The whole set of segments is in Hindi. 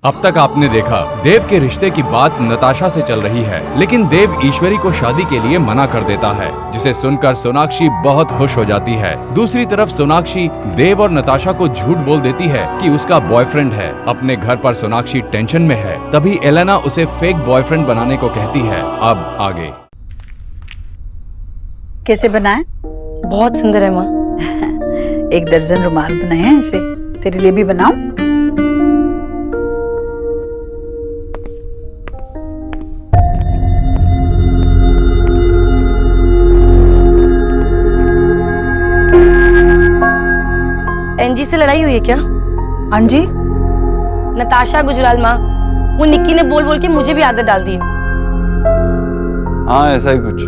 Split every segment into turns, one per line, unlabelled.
अब तक आपने देखा देव के रिश्ते की बात नताशा से चल रही है, लेकिन देव ईश्वरी को शादी के लिए मना कर देता है, जिसे सुनकर सोनाक्षी बहुत खुश हो जाती है। दूसरी तरफ सोनाक्षी देव और नताशा को झूठ बोल देती है कि उसका बॉयफ्रेंड है। अपने घर पर सोनाक्षी टेंशन में है, तभी एलेना उसे फेक बॉयफ्रेंड बनाने को कहती है। अब आगे
कैसे बनाए?
बहुत सुंदर है माँ।
1 दर्जन रुमाल बनाए हैं ऐसे। तेरे लिए भी बनाऊं?
एनजी से लड़ाई हुई है क्या?
हाँ जी।
नताशा गुजराल माँ, वो निक्की ने बोल बोल के मुझे भी आदत डाल दी है।
हाँ ऐसा ही कुछ।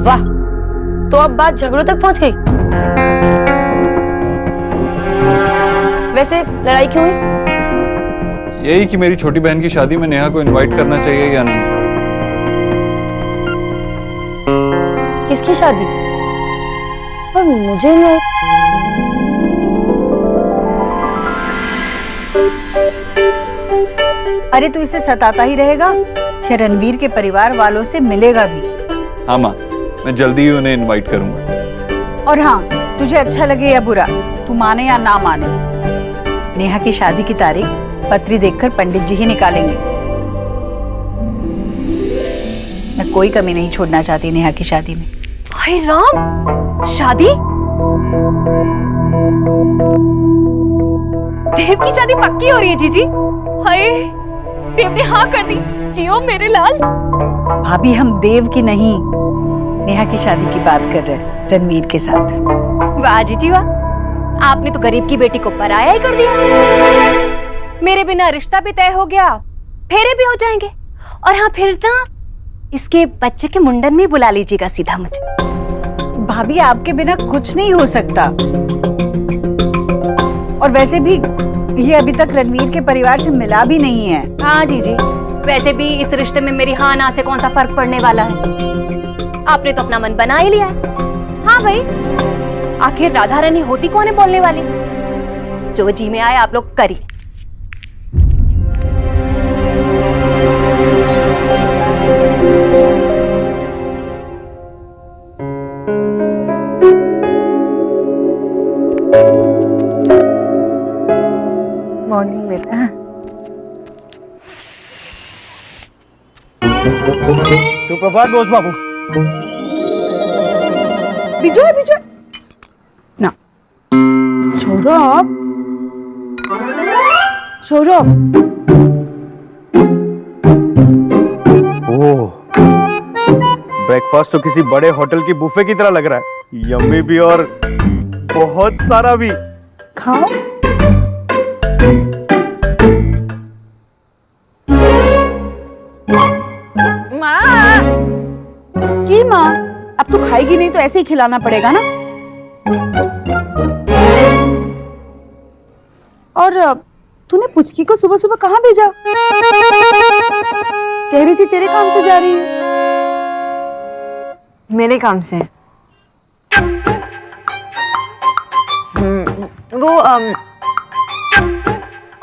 वाह, तो अब बात झगड़ों तक पहुंच गई। वैसे लड़ाई क्यों हुई?
यही कि मेरी छोटी बहन की शादी में नेहा को इनवाइट करना चाहिए या नहीं।
किसकी शादी? और मुझे इनवाइट?
अरे तू इसे सताता ही रहेगा या रणवीर के परिवार वालों से मिलेगा भी?
हाँ माँ, मैं जल्दी ही उन्हें इनवाइट करूंगा।
और हाँ, तुझे अच्छा लगे या बुरा, तू माने या ना माने, नेहा की शादी की तारीख पत्री देखकर पंडित जी ही निकालेंगे। मैं कोई कमी नहीं छोड़ना चाहती नेहा की शादी में।
हाय राम, शादी? देव की शादी पक्की हो रही है जीजी। हाय, देव ने हाँ कर दी। जियो मेरे लाल।
भाभी, हम देव की नहीं, नेहा की शादी की बात कर रहे हैं रणवीर के साथ।
वाह जीजी वाह, आपने तो गरीब की बेटी को पराया ही कर दिया। मेरे बिना रिश्ता भी तय हो गया, फेरे भी हो जाएंगे, और हाँ फिर ना इसके बच्चे के मुंडन में बुला लीजिएगा सीधा मुझे।
भाभी, आपके बिना कुछ नहीं हो सकता। और वैसे भी ये अभी तक रणवीर के परिवार से मिला भी नहीं है।
हाँ जीजी, वैसे भी इस रिश्ते में मेरी हाँ ना से कौन सा फर्क पड़ने वाला है। आपने तो अपना मन बना ही लिया है। हाँ भाई, आखिर राधा रानी होती कौन है बोलने वाली? जो जी में आए आप लोग करिए।
मॉर्निंग बेटा।
सुप्रभात बोस बाबू।
विजय विजय ना, सौरभ सौरभ।
ओह, ब्रेकफास्ट तो किसी बड़े होटल की बुफे की तरह लग रहा है। यम्मी भी और बहुत सारा भी।
खाओ। की माँ, अब तू खाएगी नहीं तो ऐसे ही खिलाना पड़ेगा ना। और तूने पुचकी को सुबह सुबह कहाँ भेजा? कह रही थी तेरे काम से जा रही है।
मेरे काम से? वो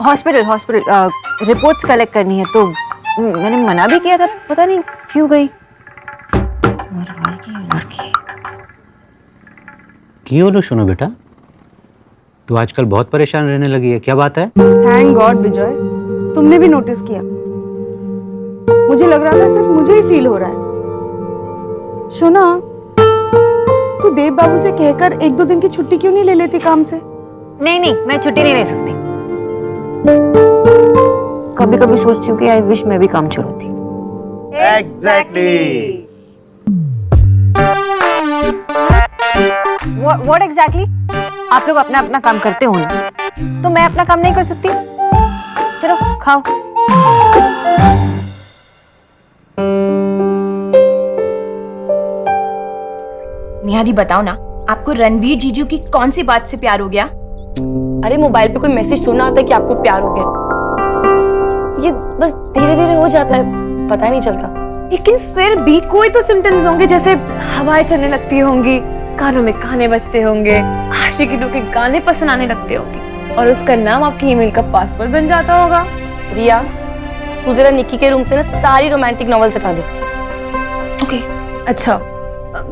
हॉस्पिटल रिपोर्ट्स कलेक्ट करनी है, तो मैंने मना भी किया था, पता नहीं क्यों गई।
क्यों लो सुनो बेटा, तू आजकल बहुत परेशान रहने लगी है, क्या बात है?
थैंक गॉड विजय, तुमने भी नोटिस किया। मुझे लग रहा था सिर्फ मुझे ही फील हो रहा है। शोना, तू देव बाबू से कहकर 1-2 दिन की छुट्टी क्यों नहीं ले लेती काम से?
नहीं, मैं छुट्टी नहीं ले सकती। कभी कभी सोचती हूँ कि आई विश मैं भी काम छोड़ती।
एग्जैक्टली।
What exactly? आप लोग अपना अपना काम करते हो ना, तो मैं अपना काम नहीं कर सकती? चलो खाओ।
निहारी बताओ ना, आपको रणवीर जीजू की कौन सी बात से प्यार हो गया?
अरे मोबाइल पे कोई मैसेज सुनना होता है कि आपको प्यार हो गया। ये बस धीरे धीरे हो जाता है, पता ही नहीं चलता।
लेकिन फिर भी कोई तो सिम्टम्स होंगे, जैसे हवाएं चलने लगती होंगी, कानों में गाने बजते होंगे, आशिकी के गाने पसंद आने लगते होंगे।
और उसका नाम आपकी ईमेल का पासवर्ड बन जाता होगा। रिया, तू जरा निक्की के रूम से ना सारी रोमांटिक नॉवेल्स हटा दे।
ओके।
अच्छा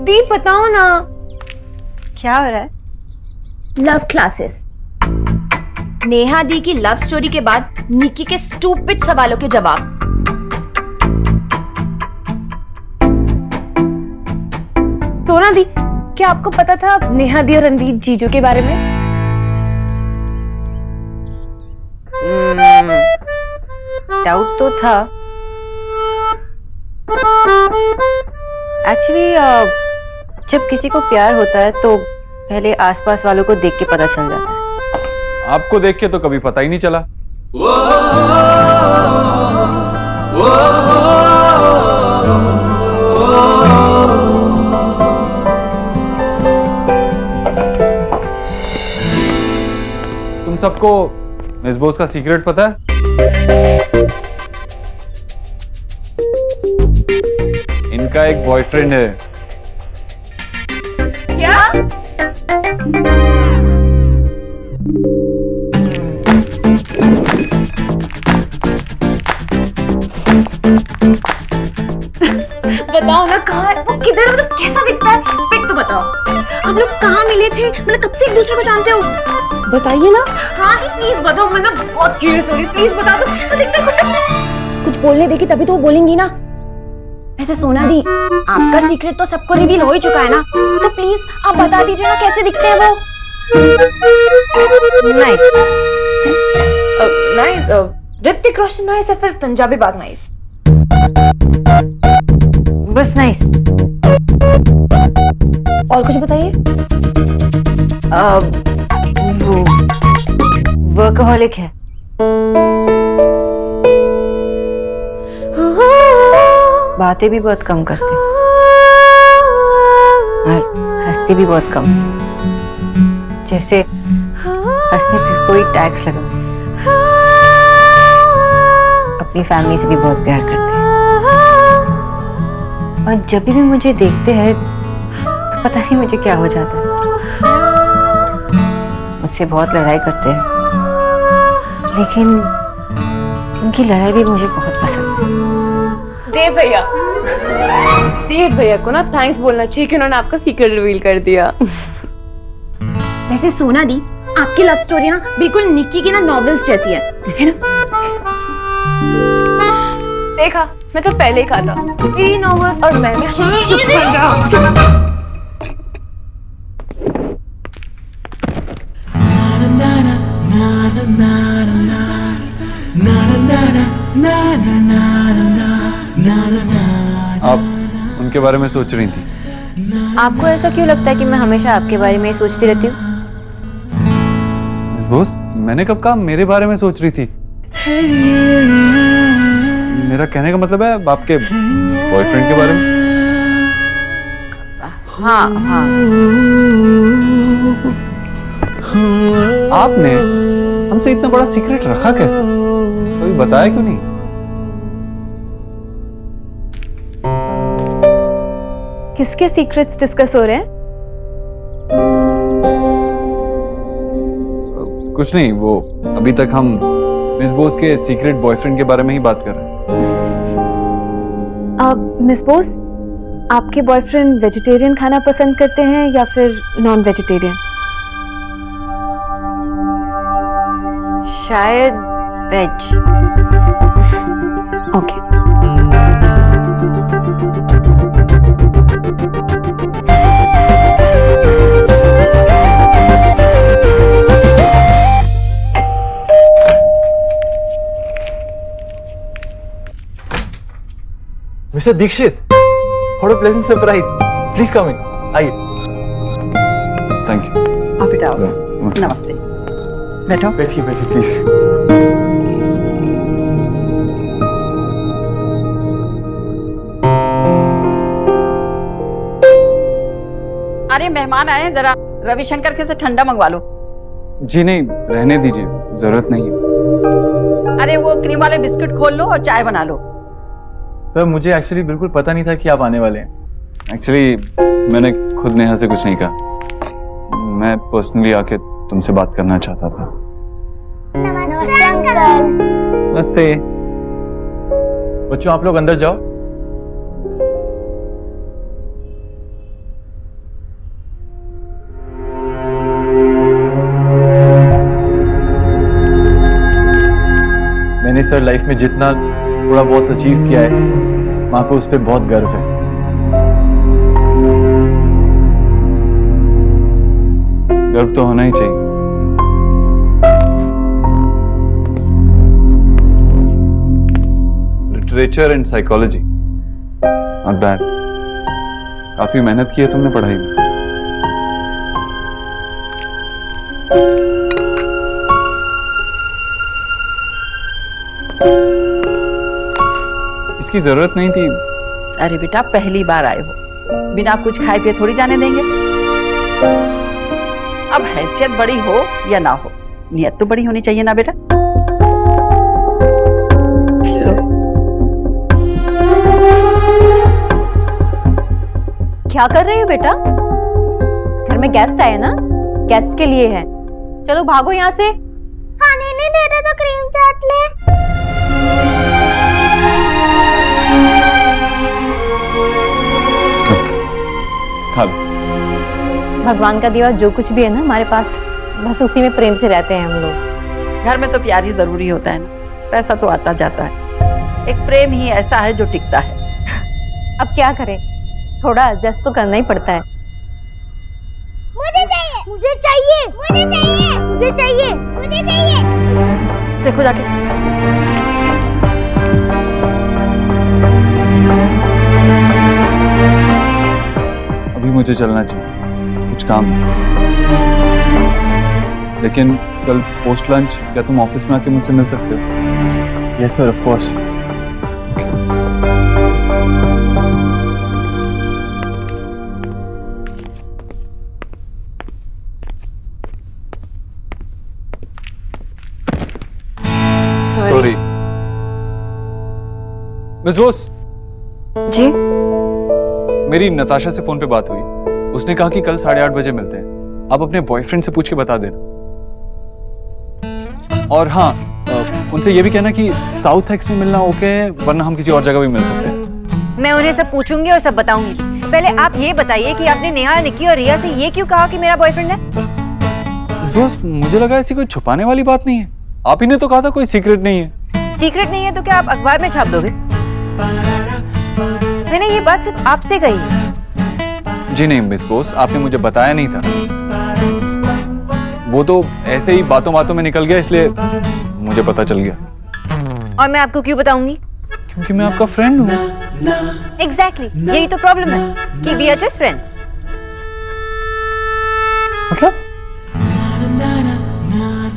दीप बताओ ना।
क्या हो रहा है?
Love classes.
नेहा दी की लव स्टोरी के बाद निक्की के स्टूपिड सवालों के जवाब।
सोना दी, क्या आपको पता था नेहा दी और रणवीर जीजू के बारे में?
डाउट तो था। एक्चुअली जब किसी को प्यार होता है तो पहले आसपास वालों को देख के पता चल जाता है।
आपको देख के तो कभी पता ही नहीं चला। तुम सबको मिस बोस का सीक्रेट पता है? इनका एक बॉयफ्रेंड है।
क्या? बताओ ना, कहाँ है वो, किधर है, मतलब कैसा दिखता है? पिक तो बताओ।
आप लोग कहाँ मिले थे? मतलब कब से एक दूसरे को जानते हो?
बताइए ना।
हाँ जी प्लीज बताओ, मैं ना बहुत क्यूरियस हो रही हूँ, प्लीज बता दो कैसा दिखता है।
कुछ बोलने देगी तभी तो वो बोलेंगी ना। वैसे सोना दी, आपका सीक्रेट तो सबको रिवील हो ही चुका है ना, तो प्लीज आप बता दीजिए ना कैसे दिखते हैं वो।
Nice.
Nice. Hrithik Roshan nice है, फिर पंजाबी बाग नाइस।
बस नाइस।
और कुछ बताइए।
वो वर्कहोलिक है। बातें भी बहुत कम करते और हंसते भी बहुत कम, जैसे हंसने पे कोई टैक्स लगा। अपनी फैमिली से भी बहुत प्यार करते हैं और जब भी मुझे देखते हैं तो पता नहीं मुझे क्या हो जाता है। मुझसे बहुत लड़ाई करते हैं, लेकिन उनकी लड़ाई भी मुझे बहुत पसंद है।
देव भैया को ना थैंक्स बोलना चाहिए कि उन्होंने आपका सीक्रेट रिवील कर दिया।
वैसे सोना दी, आपकी लव स्टोरी ना बिल्कुल निक्की की ना नॉवेल्स जैसी है ना?
देखा, मैं तो पहले ही कहा था ये नॉवेल्स और मैं चुप कर जाओ।
आप उनके बारे में सोच रही थी?
आपको ऐसा क्यों लगता है कि मैं हमेशा आपके बारे में ही सोचती रहती हूँ?
मिस बोस, मैंने कब कहा मेरे बारे में सोच रही थी? मेरा कहने का मतलब है आपके बॉयफ्रेंड के बारे में।
हाँ हाँ।
आपने हमसे इतना बड़ा सीक्रेट रखा कैसे? कभी बताया क्यों नहीं?
किसके सीक्रेट्स डिस्कस हो रहे हैं?
कुछ नहीं, वो अभी तक हम मिस बोस के सीक्रेट बॉयफ्रेंड के बारे में ही बात कर रहे हैं।
मिस बोस, आपके बॉयफ्रेंड वेजिटेरियन खाना पसंद करते हैं या फिर नॉन वेजिटेरियन?
शायद veg.
Okay.
Mister Dikshit, what a pleasant surprise. Please come in, आइए।
Thank you.
आप बेटा आओ।
नमस्ते।
नमस्ते, बैठो।
बैठिए बैठिए प्लीज।
अरे मेहमान आए हैं, जरा रविशंकर के से ठंडा मंगवा लो।
जी नहीं, रहने दीजिए, जरूरत नहीं है।
अरे वो क्रीम वाले बिस्किट खोल लो और चाय बना लो।
सर मुझे एक्चुअली बिल्कुल पता नहीं था कि आप आने वाले हैं।
एक्चुअली मैंने खुद नेहा से कुछ नहीं कहा, मैं पर्सनली आके तुमसे बात करना चाहता था।
नमस्ते अंकल।
नमस्ते।
बच्चों आप लोग अंदर जाओ। मैंने सर लाइफ में जितना थोड़ा बहुत अचीव किया है, माँ को उस पर बहुत गर्व है।
गर्व तो होना ही चाहिए। Literature and psychology, not bad. काफी मेहनत की है तुमने पढ़ाई में। इसकी जरूरत नहीं थी।
अरे बेटा, पहली बार आए हो, बिना कुछ खाए पिए थोड़ी जाने देंगे। अब हैसियत बड़ी हो या ना हो, नियत तो बड़ी होनी चाहिए ना बेटा।
क्या कर रही हो बेटा? घर में गेस्ट आए ना, गेस्ट के लिए है। चलो भागो यहाँ से।
खाने नहीं दे रहे तो क्रीम चाट ले।
खा लो।
भगवान का दिया जो कुछ भी है ना हमारे पास, बस उसी में प्रेम से रहते हैं हम लोग।
घर में तो प्यार ही जरूरी होता है ना, पैसा तो आता जाता है। एक प्रेम ही ऐसा है जो टिकता है।
अब क्या करें, थोड़ा एडजस्ट तो करना ही पड़ता है।
मुझे चाहिए, मुझे चाहिए, मुझे चाहिए, मुझे चाहिए, मुझे चाहिए।
देखो जाके।
अभी मुझे चलना चाहिए, कुछ काम है। लेकिन कल पोस्ट लंच क्या तुम ऑफिस में आके मुझसे मिल सकते हो?
Yes sir, of course.
Sorry. Miss Bose,
जी
मेरी नताशा से फोन पे बात हुई। उसने कहा कि कल 8:30 बजे मिलते हैं। आप अपने बॉयफ्रेंड से पूछ के बता देना। और हाँ, उनसे ये भी कहना कि साउथ एक्स में मिलना ओके है, वरना हम किसी और जगह भी मिल सकते हैं।
मैं उन्हें सब पूछूंगी और सब बताऊंगी। पहले आप ये बताइए कि आपने नेहा, निक्की और रिया से ये क्यों कहा कि मेरा बॉयफ्रेंड है?
मिस बोस, मुझे लगा ऐसी कोई छुपाने वाली बात नहीं है। आप ही ने तो कहा था कोई सीक्रेट नहीं है।
सीक्रेट नहीं है तो क्या आप अखबार में छाप दोगे? मैंने ये बात सिर्फ आपसे कही है।
जी नहीं मिस बोस, आपने मुझे बताया नहीं था। वो तो ऐसे ही बातों बातों में निकल गया, इसलिए मुझे पता चल गया।
और मैं आपको क्यों बताऊंगी?
क्योंकि मैं आपका फ्रेंड हूँ।
एग्जैक्टली, यही तो प्रॉब्लम है कि वी आर जस्ट फ्रेंड्स।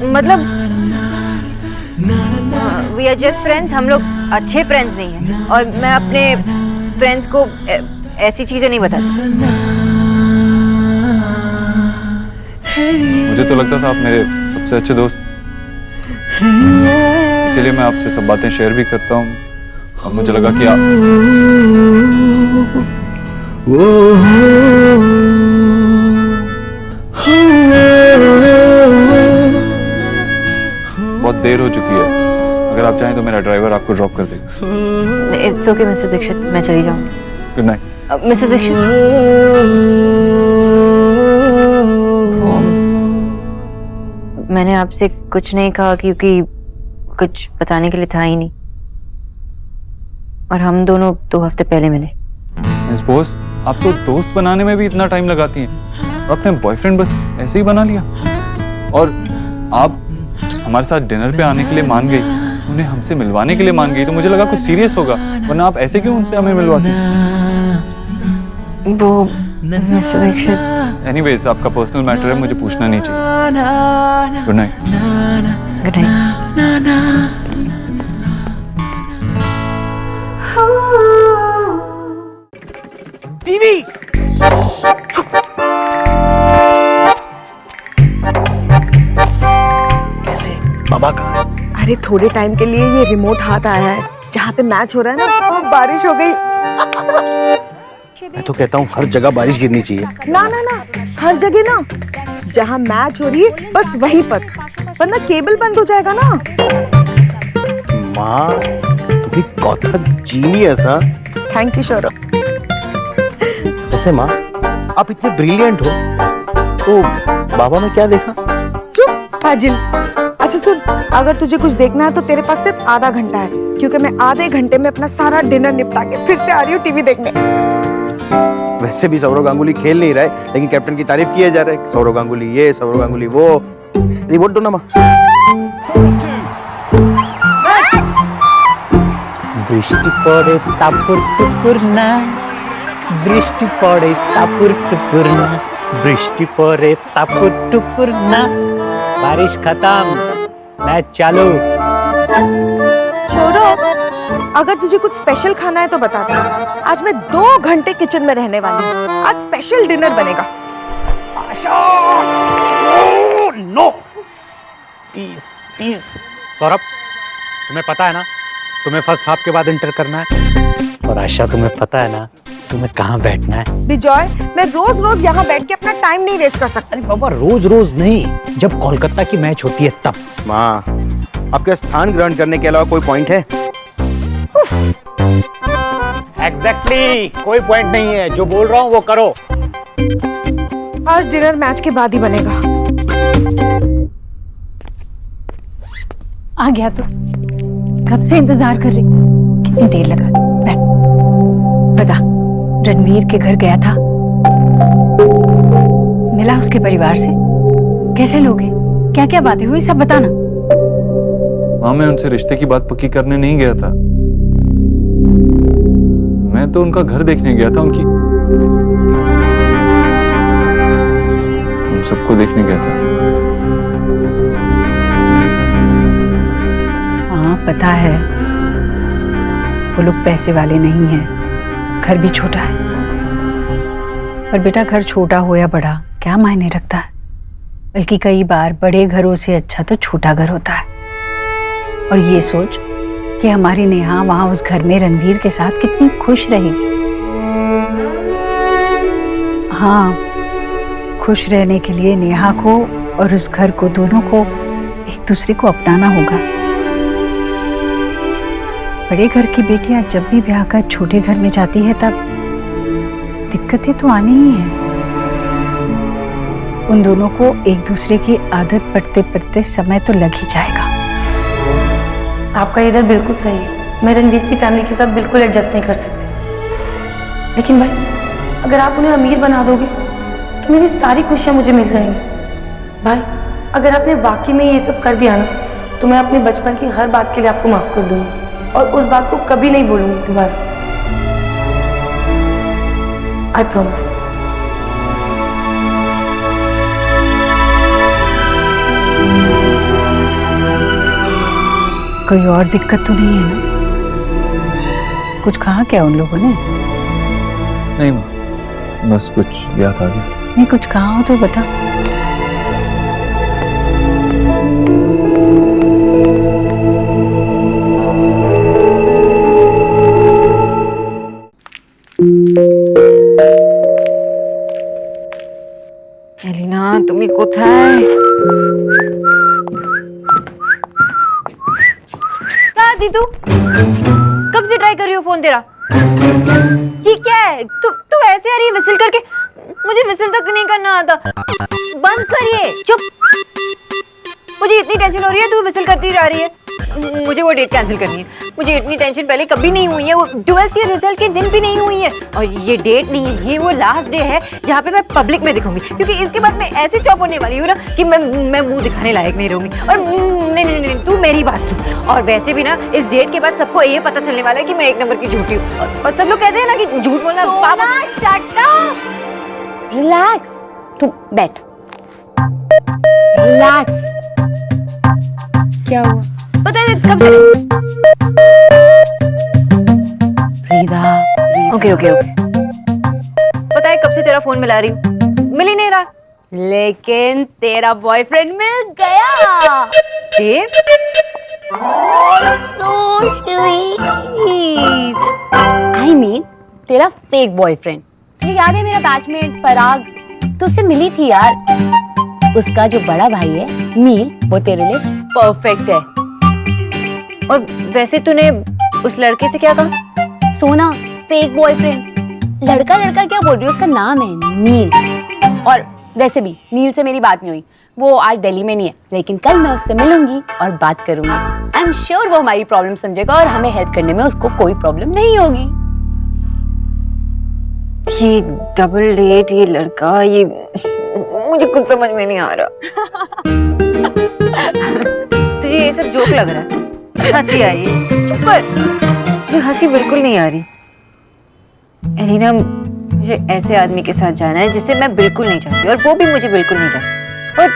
मतलब वी आर जस्ट फ्रेंड्स, हम लोग अच्छे फ्रेंड्स नहीं हैं। और मैं अपने फ्रेंड्स को ऐसी चीजें नहीं बता सकती।
मुझे तो लगता था आप मेरे सबसे अच्छे दोस्त, इसीलिए मैं आपसे सब बातें शेयर भी करता हूँ। और मुझे लगा कि आप बहुत देर हो चुकी है। अगर आप चाहें तो मेरा ड्राइवर आपको ड्रॉप कर देगा।
इट्स ओके मिस्टर दीक्षित, मैं चली जाऊंगी।
Good night.
मिस्टर दीक्षित, मैंने आपसे कुछ नहीं कहा क्योंकि कुछ बताने के लिए था ही नहीं। और हम दोनों 2 हफ्ते पहले मिले।
मिस बोस, आप तो दोस्त बनाने में भी इतना टाइम लगाती हैं और अपने बॉयफ्रेंड बस ऐसे ही बना लिया। और आप हमारे साथ डिनर पे आने के लिए मान गई, उन्हें हमसे मिलवाने के लिए मान गई, तो मुझे लगा कुछ सीरियस होगा, वरना आप ऐसे क्यों उनसे हमें मिलवाती?
वो मिस्टर दीक्षित,
एनीवेज, आपका पर्सनल मैटर है, मुझे पूछना नहीं चाहिए। Good night.
Good night.
TV कैसे? बाबा कहाँ?
अरे थोड़े टाइम के लिए ये रिमोट हाथ आया है, जहाँ पे मैच हो रहा है ना, वो बारिश हो गई।
मैं तो कहता हूँ हर जगह बारिश गिरनी चाहिए।
ना ना ना, हर जगह ना, जहाँ मैच हो रही है बस वहीं पर। वरना केबल बंद हो जाएगा ना।
माँ तुम्ही कथा जीनियस हाँ।
Thank you Saurabh.
ऐसे माँ आप इतने ब्रिलियंट हो तो बाबा में क्या देखा?
चुप फाजिल। अच्छा सुन, अगर तुझे कुछ देखना है तो तेरे पास सिर्फ आधा घंटा है, क्योंकि मैं आधे घंटे में अपना सारा डिनर निपटा के फिर से आ रही हूँ टीवी देखने।
वैसे भी सौरव गांगुली खेल नहीं रहा है, लेकिन कैप्टन की तारीफ किए जा रहे हैं। सौरव गांगुली ये, सौरव गांगुली वो। रिमोट दो ना माँ।
বৃষ্টি পড়ে তাপুর টুকুর না, বৃষ্টি পড়ে তাপুর টুকুর না, বৃষ্টি পড়ে তাপুর টুকুর না, बारिश खत्म, मैच चालू।
सौरभ, अगर तुझे कुछ स्पेशल खाना है तो बता दे। आज मैं 2 घंटे किचन में रहने वाली हूँ। आज स्पेशल डिनर बनेगा।
No please please.
सौरभ, तुम्हें पता है ना तुम्हें फर्स्ट हाफ के बाद इंटर करना है, और आशा तुम्हें पता है ना तुम्हें कहाँ बैठना है।
विजय, मैं रोज रोज यहाँ बैठ के अपना टाइम नहीं वेस्ट कर सकती।
अरे बाबा, रोज रोज नहीं, जब कोलकाता की मैच होती है तब।
माँ, आपके स्थान ग्रहण करने के अलावा कोई पॉइंट है?
एग्जैक्टली, कोई पॉइंट नहीं है। जो बोल रहा हूँ वो करो।
आज डिनर मैच के बाद ही बनेगा।
आ गया तू, कब से इंतजार कर रही, कितनी देर लगा दी। बैठ, बता, रणवीर के घर गया था, मिला उसके परिवार से, कैसे लोग हैं, क्या क्या बातें हुई, सब बताना।
हाँ, मैं उनसे रिश्ते की बात पक्की करने नहीं गया था, मैं तो उनका घर देखने गया था, उन सबको देखने गया था।
हाँ पता है, वो लोग पैसे वाले नहीं हैं, घर भी छोटा है। पर बेटा, घर छोटा हो या बड़ा क्या मायने रखता है, बल्कि कई बार बड़े घरों से अच्छा तो छोटा घर होता है। और ये सोच कि हमारी नेहा वहां उस घर में रणवीर के साथ कितनी खुश रहेगी। हाँ, खुश रहने के लिए नेहा को और उस घर को, दोनों को एक दूसरे को अपनाना होगा। बड़े घर की बेटियां जब भी ब्याह कर छोटे घर में जाती है तब दिक्कतें तो आनी ही है। उन दोनों को एक दूसरे की आदत पड़ते पड़ते समय तो लग ही जाएगा।
आपका इधर बिल्कुल सही है, मैं रणवीर की फैमिली के साथ बिल्कुल एडजस्ट नहीं कर सकती। लेकिन भाई, अगर आप उन्हें अमीर बना दोगे तो मेरी सारी खुशियाँ मुझे मिल जाएंगी। भाई, अगर आपने वाकई में ये सब कर दिया ना, तो मैं अपने बचपन की हर बात के लिए आपको माफ कर दूंगी और उस बात को कभी नहीं बोलूंगी दोबारा। I promise.
कोई और दिक्कत तो नहीं है ना? कुछ कहा क्या उन लोगों ने?
नहीं माँ, बस कुछ याद आ गया।
नहीं, कुछ कहा हो तो बता।
এলিনা, তুমি কোথায়?
कहाँ थी तू? कब से ट्राई कर रही हो फोन तेरा? ये क्या है? तू ऐसे आ रही है विसिल करके? मुझे विसिल तक नहीं करना आता। बंद करिए, चुप। मुझे इतनी टेंशन हो रही है, तू विसिल करती जा रही है। मुझे वो डेट कैंसिल करनी है। मुझे इतनी टेंशन पहले कभी नहीं हुई है, वो 12th के रिजल्ट के दिन भी नहीं हुई है। और ये डेट नहीं, ये वो लास्ट डे है जहाँ पे मैं पब्लिक में दिखूंगी, क्योंकि इसके बाद मैं ऐसे चौप होने वाली हूँ ना कि मैं मुंह दिखाने लायक नहीं रहूंगी। और नहीं, तू मेरी बात सुन। और वैसे भी ना, इस डेट के बाद सबको ये पता चलने वाला है कि मैं एक नंबर की झूठी हूँ। और सब लोग कहते हैं ना कि झूठ बोलना पाप। शट अप,
रिलैक्स, तुम बैठ। रिलैक्स। क्या हुआ?
पता है कब से?
फ्रीदा।
ओके। पता है कब से तेरा फोन मिला रही हूँ, मिल ही नहीं रहा। लेकिन तेरा बॉयफ्रेंड मिल गया। देव,
आई मीन तेरा फेक बॉयफ्रेंड। तुझे याद है मेरा बैचमेट पराग, तो उससे मिली थी यार।
उसका जो बड़ा भाई है नील, वो तेरे लिए परफेक्ट है। और वैसे तूने उस लड़के से क्या कहा? सोना, फेक बॉयफ्रेंड। लड़का लड़का क्या बोल रही है, उसका नाम है नील। और वैसे भी नील से मेरी बात नहीं हुई, वो आज दिल्ली में नहीं है, लेकिन कल मैं उससे मिलूंगी और बात करूंगी। आई एम श्योर वो हमारी प्रॉब्लम समझेगा और हमें हेल्प करने में उसको कोई प्रॉब्लम नहीं होगी। ये डबल डेट, ये लड़का, ये मुझे कुछ समझ में नहीं आ रहा। तुझे ये सब जोक लग रहा है? हंसी आ रही है, पर ये हंसी बिल्कुल नहीं आ रही। एलिना, मुझे ऐसे आदमी के साथ जाना है जिसे मैं बिल्कुल नहीं चाहती, और वो भी मुझे बिल्कुल नहीं चाहती। और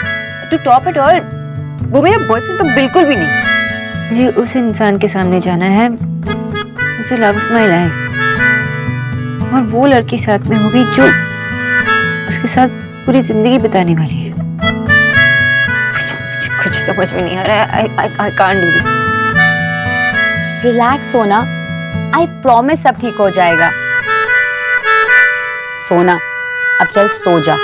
टू टॉप इट ऑल, वो मेरा बॉयफ्रेंड तो बिल्कुल भी नहीं। मुझे उस इंसान के सामने जाना है उसे लव ऑफ माई लाइफ, और वो लड़की साथ में होगी जो उसके साथ पूरी जिंदगी बिताने वाली है। मुझे कुछ समझ में नहीं आ रहा है। I can't do this. Relax सोना, आई प्रॉमिस सब ठीक हो जाएगा। सोना, अब चल सो जा।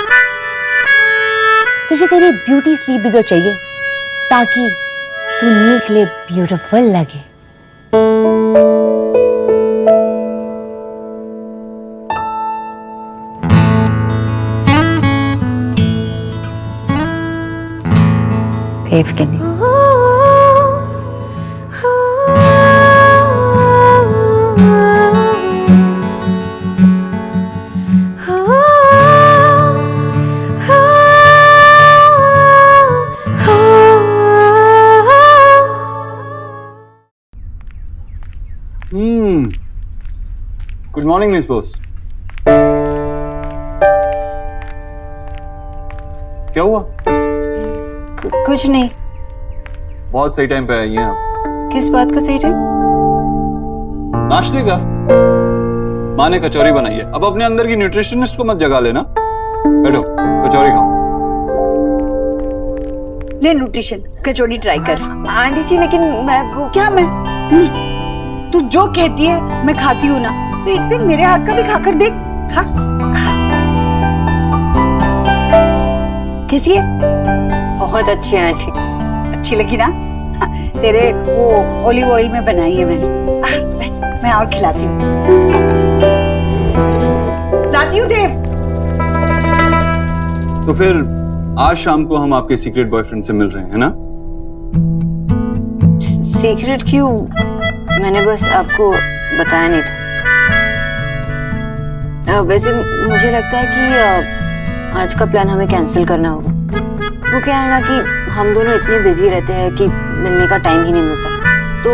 तुझे तेरी ब्यूटी स्लीप भी तो चाहिए, ताकि तू नील के लिए ब्यूटीफुल लगे। देव के लिए।
Good morning miss boss. क्या हुआ?
कुछ नहीं।
बहुत सही टाइम पे आई हैं आप।
किस बात का सही टाइम?
नाश्ते का। माँ ने कचौरी बनाई है, अब अपने अंदर की न्यूट्रिशनिस्ट को मत जगा लेना। बैठो, कचौरी खाओ।
ले न्यूट्रिशन, कचौड़ी ट्राई कर।
आंटी जी, लेकिन मैं वो
क्या मैं? तू जो कहती है मैं खाती हूँ ना, तो एक दिन मेरे हाथ का भी खाकर देख। खा। कैसी है?
बहुत अच्छी है आंटी।
अच्छी लगी ना? हाँ, तेरे वो ऑलिव ऑयल में बनाई है मैंने। मैं और खिलाती हूँ। लाती हूँ देव।
तो फिर आज शाम को हम आपके सीक्रेट बॉयफ्रेंड से मिल रहे हैं, है ना?
सीक्रेट क्यों? मैंने बस आपको बताया नहीं था। वैसे मुझे लगता है कि आज का प्लान हमें कैंसिल करना होगा। वो क्या है ना कि हम दोनों इतने बिजी रहते हैं कि मिलने का टाइम ही नहीं मिलता। तो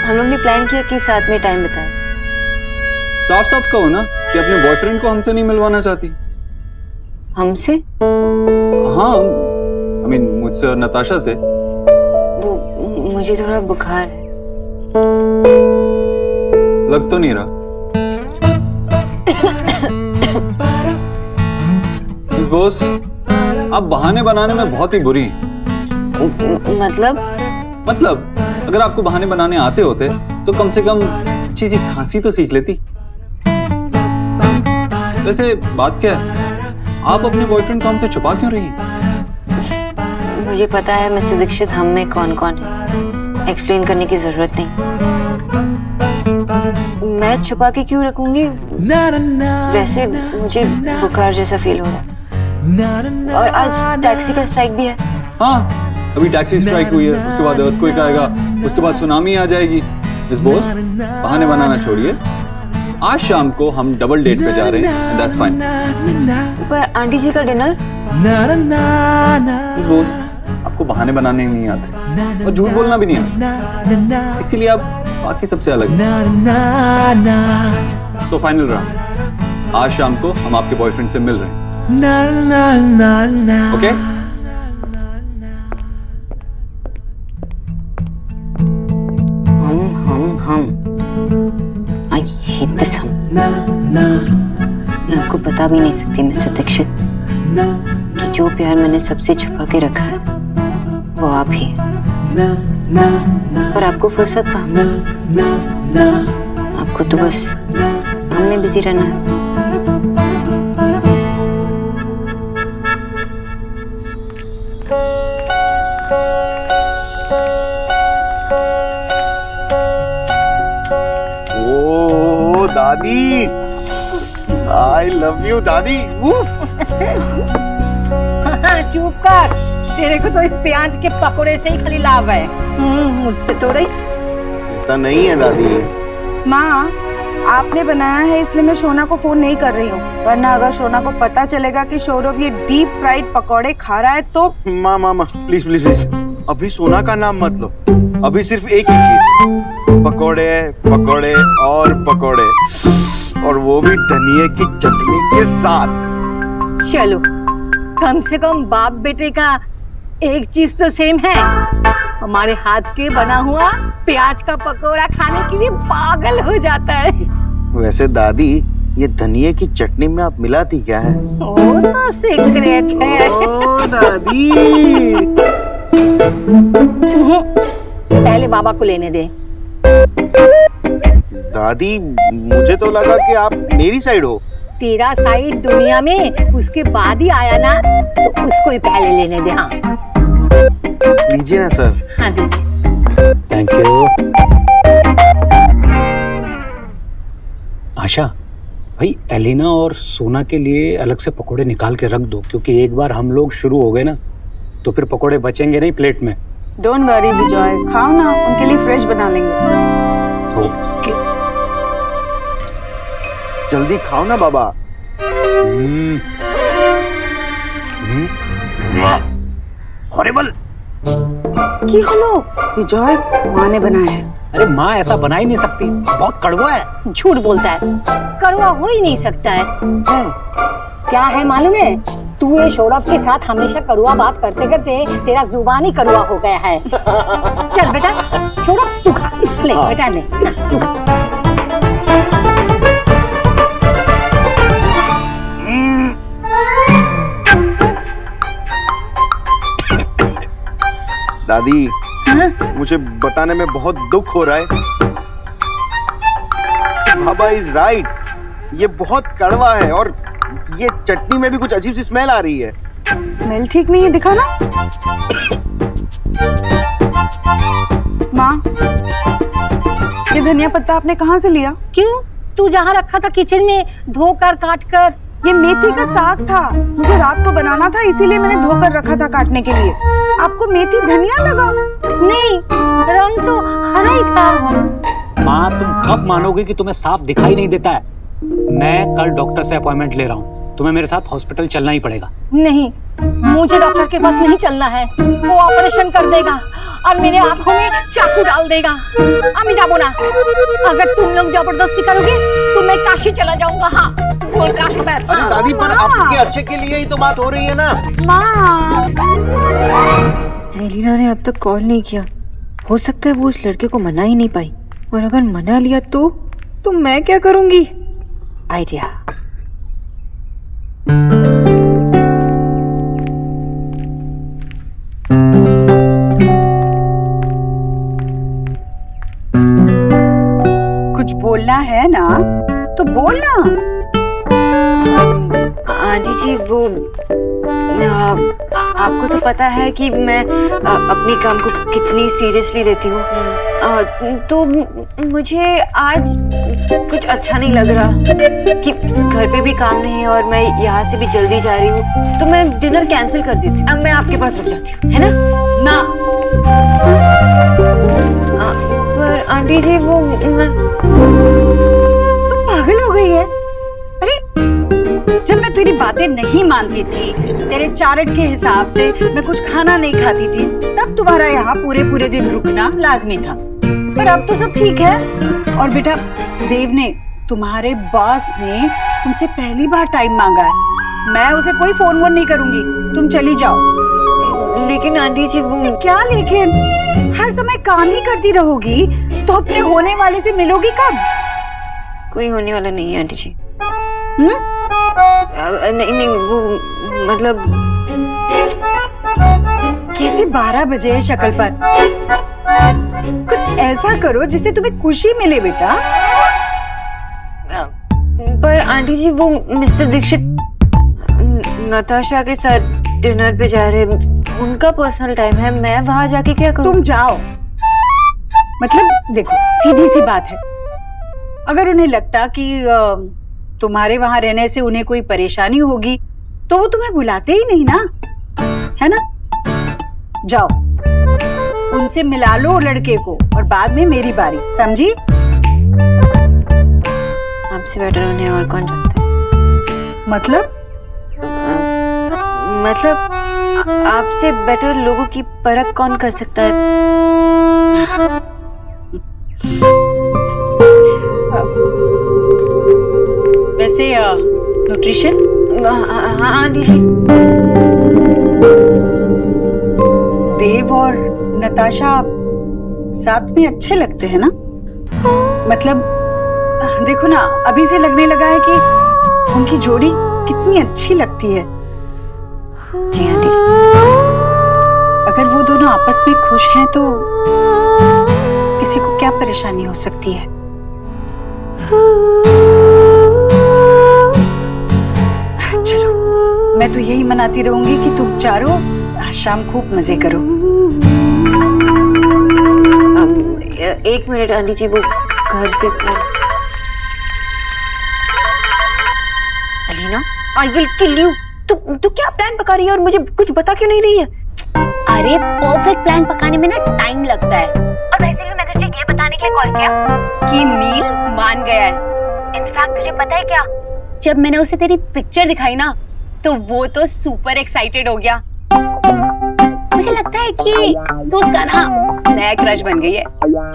हम लोग ने प्लान किया कि साथ में टाइम बिताएं।
साफ साफ कहो ना कि अपने बॉयफ्रेंड को हमसे नहीं मिलवाना चाहती।
हमसे?
हाँ, I mean, मुझसे और नताशा से।
वो मुझे थोड़ा बुखार है।
लग तो नहीं रहा। मिस बोस, आप बहाने बनाने में बहुत ही बुरी हैं। मतलब अगर आपको बहाने बनाने आते होते तो कम से कम अच्छी सी खांसी तो सीख लेती। वैसे बात क्या है, आप अपने बॉयफ्रेंड को हमसे छुपा क्यों रही?
मुझे पता है मिस्टर दीक्षित हम में कौन कौन है, एक्सप्लेन करने की जरूरत नहीं। मैं छुपा के क्यों रखूंगी? वैसे मुझे बुखार जैसा फील हो रहा है, और आज टैक्सी का स्ट्राइक भी है।
हाँ, अभी टैक्सी स्ट्राइक हुई है, उसके बाद अर्थक्वेक आएगा, उसके बाद सुनामी आ जाएगी। मिस बोस, बहाने बनाना छोड़िए। आज शाम को हम डबल डेट पे जा रहे हैं, दैट्स फाइन।
पर आंटी जी का डिनर?
मिस बोस, आपको बहाने बनाने नहीं आते और झूठ बोलना भी नहीं आता, इसीलिए आप बाकी सबसे अलग हैं। तो फाइनल रहा, आज शाम को हम आपके बॉयफ्रेंड से मिल रहे हैं। ओके?
हम I hate this हम। मैं आपको बता भी नहीं सकती मिस्टर दीक्षित कि जो प्यार मैंने सबसे छुपा के रखा है वो आप ही हैं। पर आपको फुर्सत कहाँ? आपको तो बस हमने बिजी रहना है।
ओ दादी, आई लव यू दादी।
चुप कर, तेरे को तो इस प्याज के पकोड़े से ही खाली लाभ है, मुझसे थोड़ा ही।
ऐसा नहीं है दादी।
माँ, आपने बनाया है इसलिए मैं शोना को फोन नहीं कर रही हूँ, वरना अगर शोना को पता चलेगा कि सौरभ ये डीप फ्राइड पकौड़े खा रहा है तो।
माँ माँ माँ प्लीज प्लीज प्लीज, अभी सोना का नाम मत लो, अभी सिर्फ एक ही चीज, पकौड़े पकौड़े और पकौड़े, और वो भी धनिये की चटनी के साथ।
चलो, कम से कम बाप बेटे का एक चीज तो सेम है, हमारे हाथ के बना हुआ प्याज का पकोड़ा खाने के लिए पागल हो जाता है।
वैसे दादी, ये धनिये की चटनी में आप मिलाती क्या है?
वो तो सीक्रेट है।
ओ दादी।
पहले बाबा को लेने दे।
दादी, मुझे तो लगा कि आप मेरी साइड हो।
तेरा साइड दुनिया में उसके बाद ही आया ना, तो उसको ही पहले लेने दे। हाँ
लीजिए ना सर।
हाँ दीजिए।
Thank you. आशा भाई, एलिना और सोना के लिए अलग से पकोड़े निकाल के रख दो, क्योंकि एक बार हम लोग शुरू हो गए ना तो फिर पकोड़े बचेंगे नहीं प्लेट में।
डोंट वरी विजय, खाओ ना, उनके लिए फ्रेश बना लेंगे।
ओके।
जल्दी खाओ ना बाबा।
हॉरिबल।
की हलो विजय, माँ ने बनाया है।
अरे माँ ऐसा बना ही नहीं सकती, बहुत कड़वा है।
झूठ बोलता है, कड़वा हो ही नहीं सकता है। क्या है मालूम है, तू ये सौरभ के साथ हमेशा कड़वा बात करते करते तेरा जुबान ही कड़वा हो गया है। चल बेटा, सौरभ तू खा ले। बेटा ले, तू खा।
दादी, मुझे बताने में बहुत दुख हो रहा है। बाबा इज राइट, ये बहुत कड़वा है और ये चटनी में भी कुछ अजीब सी स्मेल आ रही है।
स्मेल ठीक नहीं है, दिखा ना। माँ, ये धनिया पत्ता आपने कहाँ से लिया?
क्यों? तू जहाँ रखा था किचन में धोकर काट कर।
ये मेथी का साग था, मुझे रात को बनाना था, इसीलिए मैंने धोकर रखा था काटने के लिए। आपको मेथी धनिया लगा?
नहीं, रंग तो हरा ही था।
माँ, तुम कब मानोगे कि तुम्हें साफ दिखाई नहीं देता है? मैं कल डॉक्टर से अपॉइंटमेंट ले रहा हूँ, तुम्हें मेरे साथ हॉस्पिटल चलना ही पड़ेगा।
नहीं, मुझे डॉक्टर के पास नहीं चलना है, वो ऑपरेशन कर देगा और मेरे आंखों में चाकू डाल देगा। अम्मी जाबो ना, अगर तुम लोग जबरदस्ती करोगे तो मैं काशी चला जाऊंगा। हाँ, बोल काशी बैठ।
अरे दादी, पर आपके अच्छे के लिए ही तो बात हो रही है ना।
माँ,
एलिना ने अब तक कॉल नहीं किया, हो सकता है वो उस लड़के को मना ही नहीं पाई, और अगर मना लिया तो मैं क्या करूंगी? आइडिया।
कुछ बोलना है ना तो बोलना।
आंटी जी, वो आपको तो पता है कि मैं अपने काम को कितनी सीरियसली लेती हूँ, तो मुझे आज कुछ अच्छा नहीं लग रहा कि घर पे भी काम नहीं है और मैं यहाँ से भी जल्दी जा रही हूँ, तो मैं डिनर कैंसिल कर देती हूँ। अब मैं आपके पास रुक जाती हूँ, है ना?
ना।
पर आंटी जी, वो
तू पागल हो गई है? अरे, जब मैं तेरी बातें नहीं मानती थी, तेरे चार्ट के हिसाब से मैं कुछ खाना नहीं खाती थी, तब तुम्हारा यहाँ पूरे पूरे दिन रुकना लाजमी था। पर अब तो सब ठीक है। और बेटा, देव ने, तुम्हारे बॉस ने तुमसे पहली बार टाइम मांगा है। मैं उसे कोई फोन वोन नहीं करूंगी, तुम चली जाओ।
लेकिन आंटी जी, वो
क्या लेकिन? हर समय काम ही करती रहोगी तो अपने होने वाले से मिलोगी कब?
कोई होने वाला नहीं है आंटी जी।
हम्म?
नहीं, वो मतलब
कैसे 12 बजे है शक्ल पर? कुछ ऐसा करो जिससे तुम्हें खुशी मिले बेटा।
पर आंटी जी, वो मिस्टर दीक्षित नताशा के साथ डिनर पे जा रहे, उनका पर्सनल टाइम है, मैं वहां जाके क्या करूं?
तुम जाओ, मतलब देखो सीधी सी बात है, अगर उन्हें लगता कि तुम्हारे वहां रहने से उन्हें कोई परेशानी होगी तो वो तुम्हें बुलाते ही नहीं ना, है ना? जाओ, उनसे मिला लो लड़के को और बाद में मेरी बारी, समझी?
आपसे बेटर उन्हें और कौन जानता है?
मतलब
आपसे बेटर लोगों की परख कौन कर सकता है?
वैसे न्यूट्रिशन?
हाँ आंटी जी।
देव और नताशा साथ में अच्छे लगते हैं ना? मतलब देखो ना, अभी से लगने लगा है कि उनकी जोड़ी कितनी अच्छी लगती है।
जी आंटी जी।
अगर वो दोनों आपस में खुश हैं तो किसी को क्या परेशानी हो सकती है? चलो, मैं तो यही मनाती रहूंगी कि तुम चारों आज शाम खूब मजे करो।
एक मिनट आंटी जी, वो घर से Alina, I will kill you. तू क्या प्लान पका रही है और मुझे कुछ बता क्यों नहीं रही है?
अरे परफेक्ट प्लान पकाने में ना टाइम लगता है, और वैसे भी मैंने तुझे ये बताने के लिए कॉल किया कि नील मान गया है। इनफैक्ट तुझे पता है क्या, जब मैंने उसे तेरी पिक्चर दिखाई ना तो वो तो सुपर एक्साइटेड हो गया। मुझे लगता है कि तू उसका ना नया क्रश बन गई है।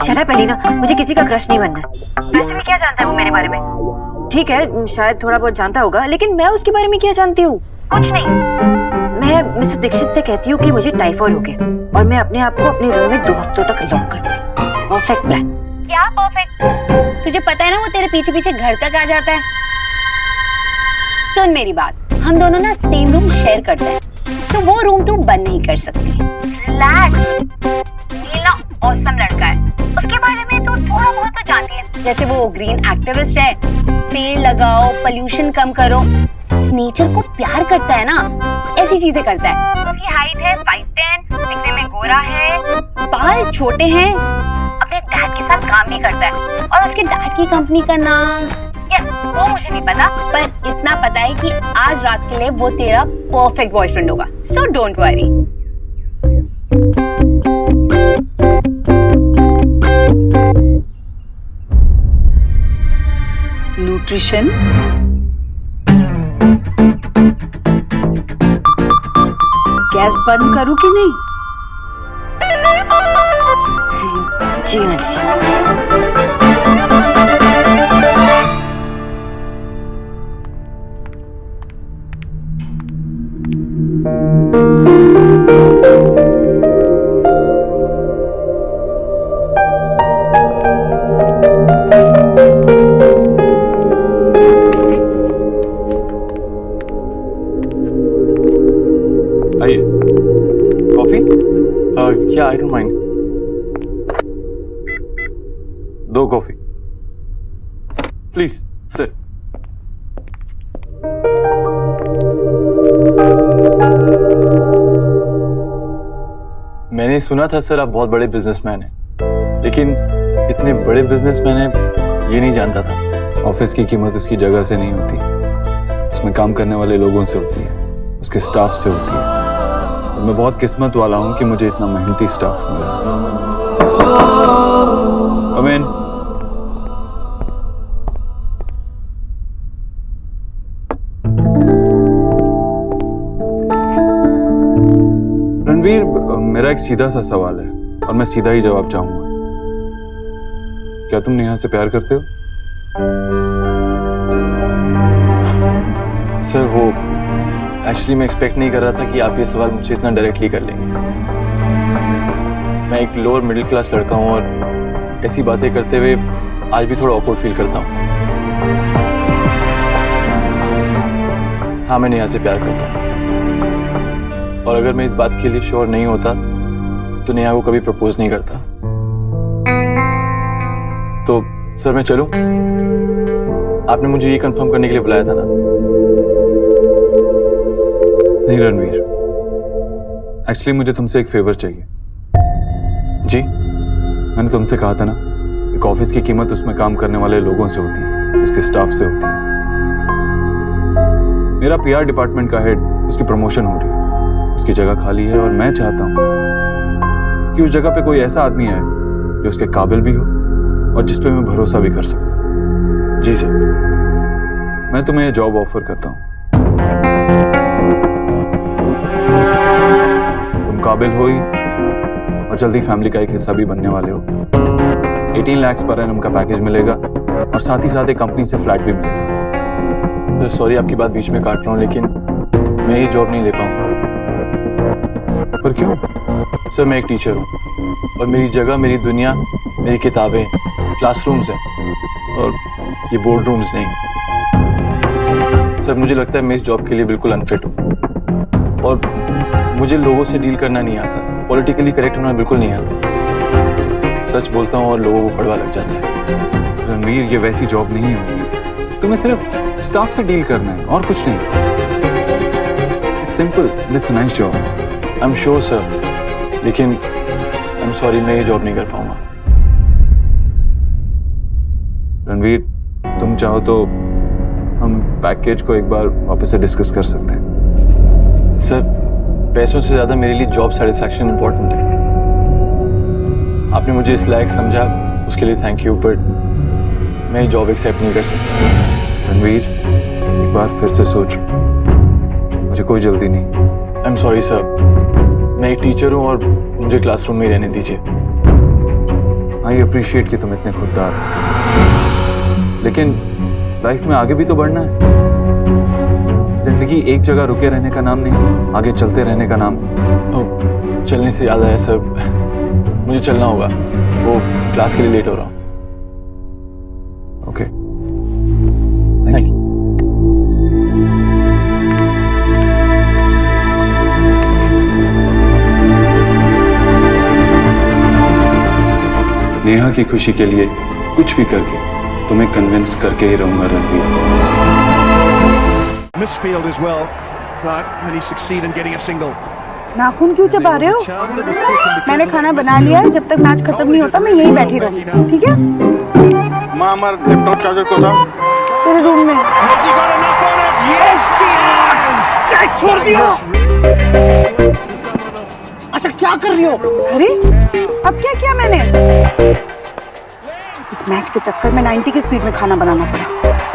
शट अप अलीना, मुझे किसी का क्रश नहीं बनना है।
वैसे भी क्या जानता है वो मेरे बारे में?
ठीक है, शायद थोड़ा बहुत जानता होगा, लेकिन मैं उसके बारे में क्या जानती हूँ?
कुछ नहीं।
मैं मिसेस दीक्षित से कहती हूँ कि मुझे टाइफाइड हो गया और मैं अपने आप को अपने रूम में 2 हफ्तों तक लॉक करूंगी। Perfect plan.
क्या परफेक्ट? तुझे पता है ना वो तेरे पीछे पीछे घर तक आ जाता है। सुन मेरी बात, हम दोनों ना सेम रूम शेयर करते हैं, तो वो रूम तू बंद नहीं कर सकती। रिलैक्स, नील ना ऑसम लड़का है, उसके बारे में तो थोड़ा बहुत तो जानती है। जैसे वो ग्रीन एक्टिविस्ट है, पेड़ लगाओ, पोल्यूशन कम करो, नेचर को प्यार करता है ना, ऐसी चीजें करता है। उसकी हाइट है 5'10", दिखने में गोरा है, बाल छोटे हैं, अपने डैड के साथ काम भी करता है, और उसके डैड की कंपनी का नाम वो मुझे नहीं पता, पर इतना पता है कि आज रात के लिए वो तेरा परफेक्ट बॉयफ्रेंड होगा, so don't worry.
Nutrition gas बंद करूं कि नहीं?
जी आंटी जी।
आइए, coffee?
Yeah, I don't mind.
2 coffee please sir.
मैंने सुना था सर आप बहुत बड़े बिजनेसमैन हैं, लेकिन इतने बड़े बिजनेसमैन हैं ये नहीं जानता था।
ऑफिस की कीमत उसकी जगह से नहीं होती, उसमें काम करने वाले लोगों से होती है, उसके स्टाफ से होती है। और मैं बहुत किस्मत वाला हूं कि मुझे इतना मेहनती स्टाफ मिला। Come in. रणवीर, मेरा एक सीधा सा सवाल है और मैं सीधा ही जवाब चाहूंगा। क्या तुम नेहा से प्यार करते हो?
सर वो एक्चुअली मैं एक्सपेक्ट नहीं कर रहा था कि आप ये सवाल मुझसे इतना डायरेक्टली कर लेंगे। मैं एक लोअर मिडिल क्लास लड़का हूँ और ऐसी बातें करते हुए आज भी थोड़ा ऑकवर्ड फील करता हूँ। हाँ, मैं नेहा से प्यार करता हूँ और अगर मैं इस बात के लिए श्योर नहीं होता तो नेहा को कभी प्रपोज नहीं करता। तो सर मैं चलूं? आपने मुझे ये कंफर्म करने के लिए बुलाया था ना?
नहीं रणवीर, एक्चुअली मुझे तुमसे एक फेवर चाहिए।
जी?
मैंने तुमसे कहा था ना, एक ऑफिस की कीमत उसमें काम करने वाले लोगों से होती है, उसके स्टाफ से होती है। मेरा पीआर डिपार्टमेंट का हेड, उसकी प्रमोशन हो रही है, उसकी जगह खाली है और मैं चाहता हूं कि उस जगह पे कोई ऐसा आदमी आए जो उसके काबिल भी हो और जिस पे मैं भरोसा भी कर सकूं।
जी सर।
मैं तुम्हें ये जॉब ऑफर करता हूं। तुम काबिल हो ही और जल्दी फैमिली का एक हिस्सा भी बनने वाले हो। 18 लाख पर एनम का पैकेज मिलेगा और साथ ही साथ एक कंपनी से फ्लैट भी मिलेगा।
सर सॉरी आपकी बात बीच में काट रहा हूँ, लेकिन मैं ये जॉब नहीं ले पाऊंगा।
पर क्यों?
सर मैं एक टीचर हूँ और मेरी जगह, मेरी दुनिया, मेरी किताबें, क्लासरूम्स हैं और ये बोर्ड रूम्स नहीं। सर मुझे लगता है मैं इस जॉब के लिए बिल्कुल अनफिट हूँ और मुझे लोगों से डील करना नहीं आता, पॉलिटिकली करेक्ट होना बिल्कुल नहीं आता। सच बोलता हूँ और लोगों को कड़वा लग जाता है।
रणवीर, ये वैसी जॉब नहीं होगी। तुम्हें सिर्फ स्टाफ से डील करना है और कुछ नहीं। It's simple, it's a nice job.
I am sure sir, लेकिन आई एम सॉरी मैं ये जॉब नहीं कर पाऊंगा।
रणवीर, तुम चाहो तो हम पैकेज को एक बार वापस से डिस्कस कर सकते हैं।
सर पैसों से ज्यादा मेरे लिए जॉब सेटिस्फैक्शन इंपॉर्टेंट है। आपने मुझे इस लायक समझा, उसके लिए थैंक यू, बट मैं ये जॉब एक्सेप्ट नहीं कर सकता।
रणवीर, एक बार फिर से सोच, मुझे कोई जल्दी नहीं।
आई एम सॉरी सर, मैं एक टीचर हूँ और मुझे क्लासरूम में रहने दीजिए।
आई अप्रिशिएट कि तुम इतने खुददार हो, लेकिन लाइफ में आगे भी तो बढ़ना है। जिंदगी एक जगह रुके रहने का नाम नहीं, आगे चलते रहने का नाम।
ओह, चलने से याद आया सर, मुझे चलना होगा, वो क्लास के लिए लेट हो रहा हूँ।
Okay,
thank you.
नेहा की खुशी के लिए कुछ भी करके तुम्हें कन्विंस करके ही रहूंगा Ranveer.
Misfield as well, but can he succeed in getting a single?
नाखून क्यों चबा रहे हो? मैंने खाना बना लिया है, जब तक मैच खत्म नहीं होता मैं यहीं बैठी रहूंगी, ठीक है?
माँ, हमारा लैपटॉप चार्जर को था
तेरे रूम में।
Has he got enough on it? Yes, he has!
क्या छोड़ दियो? अच्छा क्या कर रही हो?
अरे अब क्या किया मैंने? इस मैच के चक्कर में 90 की स्पीड में खाना बनाना पड़ा।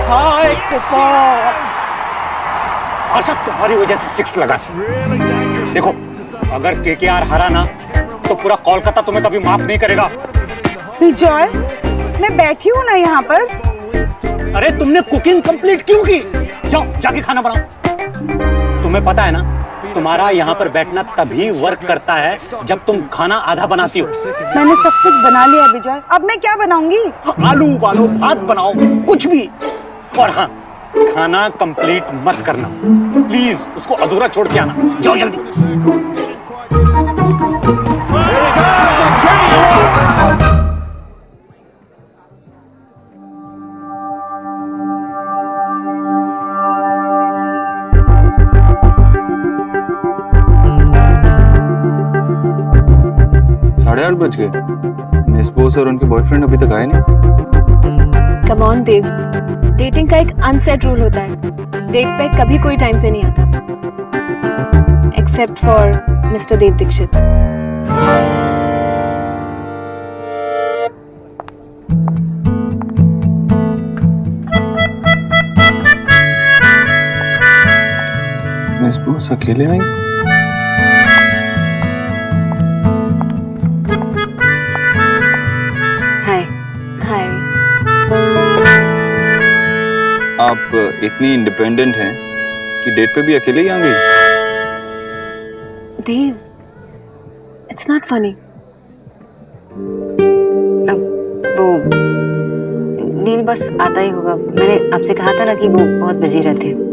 हाय कुपार, आशा तुम्हारी वजह से 6 लगा। देखो, अगर केकेआर हारा ना तो पूरा कोलकाता तुम्हें कभी माफ नहीं करेगा।
विजय, मैं बैठी हूँ ना यहाँ पर।
अरे तुमने कुकिंग कंप्लीट क्यों की? जाओ जाके खाना बनाओ। तुम्हें पता है ना, तुम्हारा यहाँ पर बैठना तभी वर्क करता है जब तुम खाना आधा बनाती हो।
मैंने सब कुछ बना लिया विजय, अब मैं क्या बनाऊंगी?
आलू उबालो, भात बनाओ, कुछ भी। और हाँ, खाना कंप्लीट मत करना प्लीज, उसको अधूरा छोड़ के आना। जाओ जल्दी।
साढ़े 8 बज गए। मिस बोस और उनके बॉयफ्रेंड अभी तक आए नहीं।
कम ऑन देव, डेटिंग का एक अनसेट रूल होता है, डेट पे कभी कोई टाइम पे नहीं आता, except for mister Dev Dikshit.
Miss Bose अकेले आई?
हाय हाय।
आप इतनी इंडिपेंडेंट हैं कि डेट पे भी अकेले ही आ गई?
देव, इट्स नॉट फनी।
वो नील बस आता ही होगा। मैंने आपसे कहा था ना कि वो बहुत बिजी रहते हैं।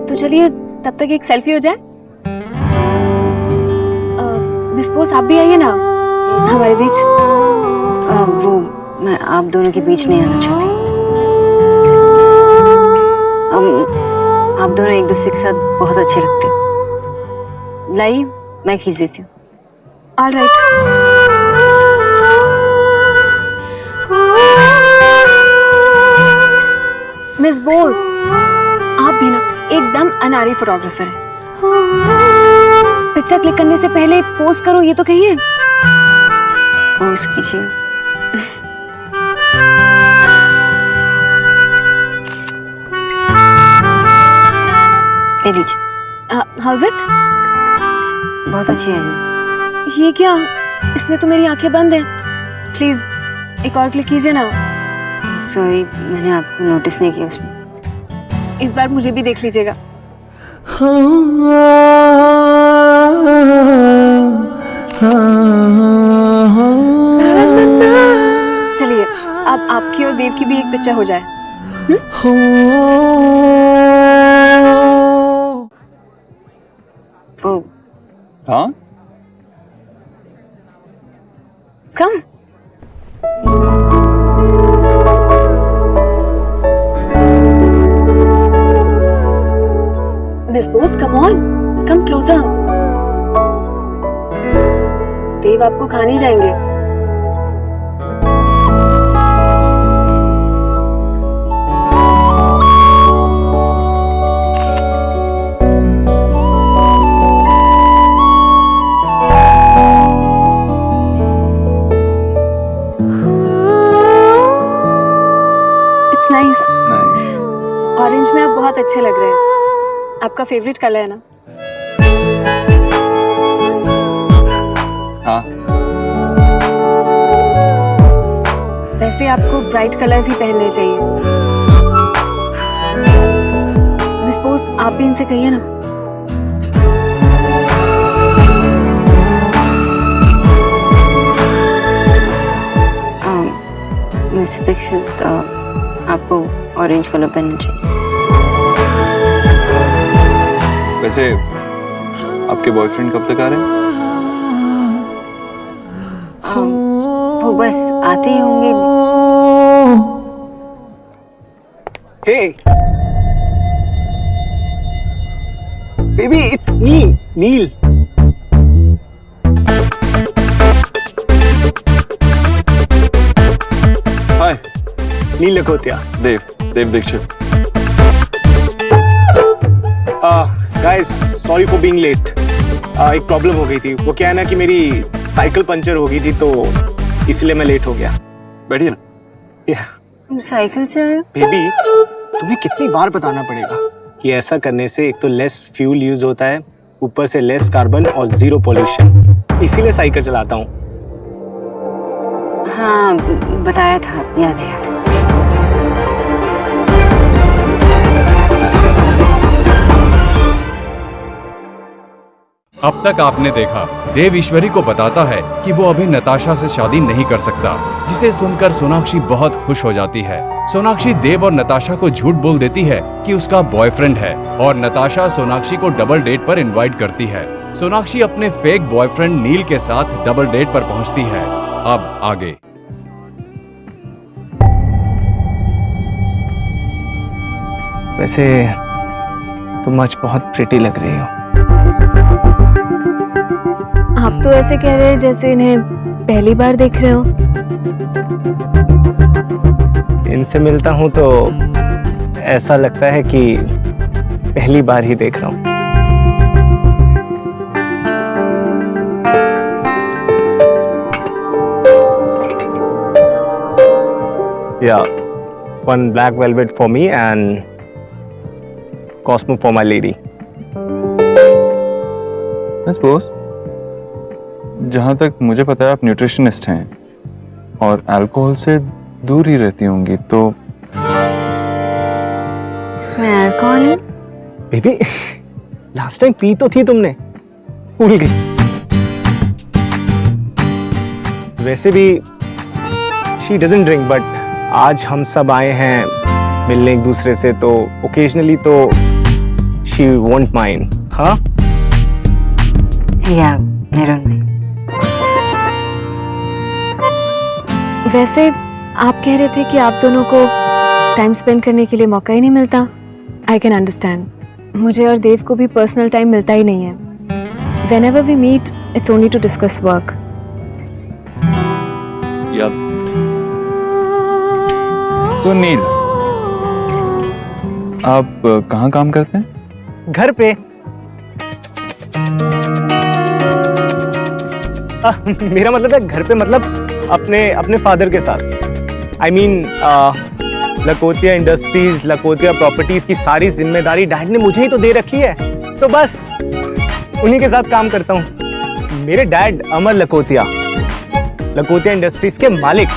तो चलिए तब तक एक सेल्फी हो जाए। मिस बोस आप भी आइए ना हमारे बीच।
वो मैं आप दोनों के बीच नहीं आना चाहती। आप दोनों एक दूसरे के साथ बहुत अच्छे लगते हो। लाइए मैं खींच देती हूँ।
All right. मिस बोस, आप भी ना एकदम अनाड़ी फोटोग्राफर है। पिक्चर क्लिक करने से पहले पोज करो ये तो कहिए।
पोज कीजिए। ले लीजिए।
How's it?
बहुत अच्छी है।
ये क्या, इसमें तो मेरी आंखें बंद हैं। प्लीज एक और क्लिक कीजिए ना।
सॉरी, मैंने आपको नोटिस नहीं किया उसमें।
इस बार मुझे भी देख लीजिएगा। चलिए अब आपकी और देव की भी एक पिक्चर हो जाए।
ओ
हाँ
come. Miss Bose come on, come closer. Dev आपको खा नहीं जाएंगे। It's nice.
नाइस।
ऑरेंज में आप बहुत अच्छे लग रहे हैं। आपका फेवरेट कलर है ना?
हाँ।
वैसे आपको ब्राइट कलर्स ही पहनने चाहिए। मिस बोस आप भी इनसे कहिए ना।
मिस्टर दीक्षित, आपको ऑरेंज कलर पहनना चाहिए।
वैसे आपके बॉयफ्रेंड कब तक आ रहे हैं?
वो बस आते ही होंगे।
Hey, baby, it's me, Neil.
Hi.
Neil Lakhotia.
Dev Dikshit.
Guys, sorry for being late. एक प्रॉब्लम हो गई थी। वो क्या है ना कि मेरी साइकिल पंचर हो गई थी तो इसलिए मैं लेट हो गया।
बैठिए ना।
तुम साइकिल से आए हो?
बेबी, तुम्हें कितनी बार बताना पड़ेगा कि ऐसा करने से एक तो लेस फ्यूल यूज होता है, ऊपर से लेस कार्बन और जीरो पोल्यूशन। इसीलिए साइकिल चलाता हूँ।
हाँ बताया था, याद है।
अब तक आपने देखा देव ईश्वरी को बताता है कि वो अभी नताशा से शादी नहीं कर सकता, जिसे सुनकर सोनाक्षी बहुत खुश हो जाती है। सोनाक्षी देव और नताशा को झूठ बोल देती है कि उसका बॉयफ्रेंड है और नताशा सोनाक्षी को डबल डेट पर इनवाइट करती है। सोनाक्षी अपने फेक बॉयफ्रेंड नील के साथ डबल डेट पर पहुंचती है। अब आगे।
वैसे तुम आज बहुत प्रिटी लग रही हो।
आप तो ऐसे कह रहे हैं जैसे इन्हें पहली बार देख रहे हो।
इनसे मिलता हूं तो ऐसा लगता है कि पहली बार ही देख रहा हूं। Yeah, one black velvet for me and Cosmo for my lady.
Miss Bose, जहाँ तक मुझे पता है आप न्यूट्रिशनिस्ट हैं और अल्कोहल से दूर ही रहती होंगी, तो
इसमें अल्कोहल है?
बेबी, लास्ट टाइम पी तो थी तुमने, भूल गई। वैसे भी शी डजंट ड्रिंक, बट आज हम सब आए हैं मिलने एक दूसरे से, तो ओकेजनली तो शी वोंट माइंड। हाँ
या I don't mind.
वैसे आप कह रहे थे कि आप दोनों को टाइम स्पेंड करने के लिए मौका ही नहीं मिलता। I can understand. मुझे और देव को भी पर्सनल टाइम मिलता ही नहीं है।
Whenever we meet, it's only to discuss work.
या तो नील, आप कहाँ काम करते हैं?
घर पे। मेरा मतलब है घर पे, मतलब अपने अपने फादर के साथ। आई मीन लकोतिया इंडस्ट्रीज, लकोतिया प्रॉपर्टीज की सारी जिम्मेदारी डैड ने मुझे ही तो दे रखी है, तो बस उन्हीं के साथ काम करता हूँ। मेरे डैड अमर लकोतिया, लकोतिया इंडस्ट्रीज के मालिक।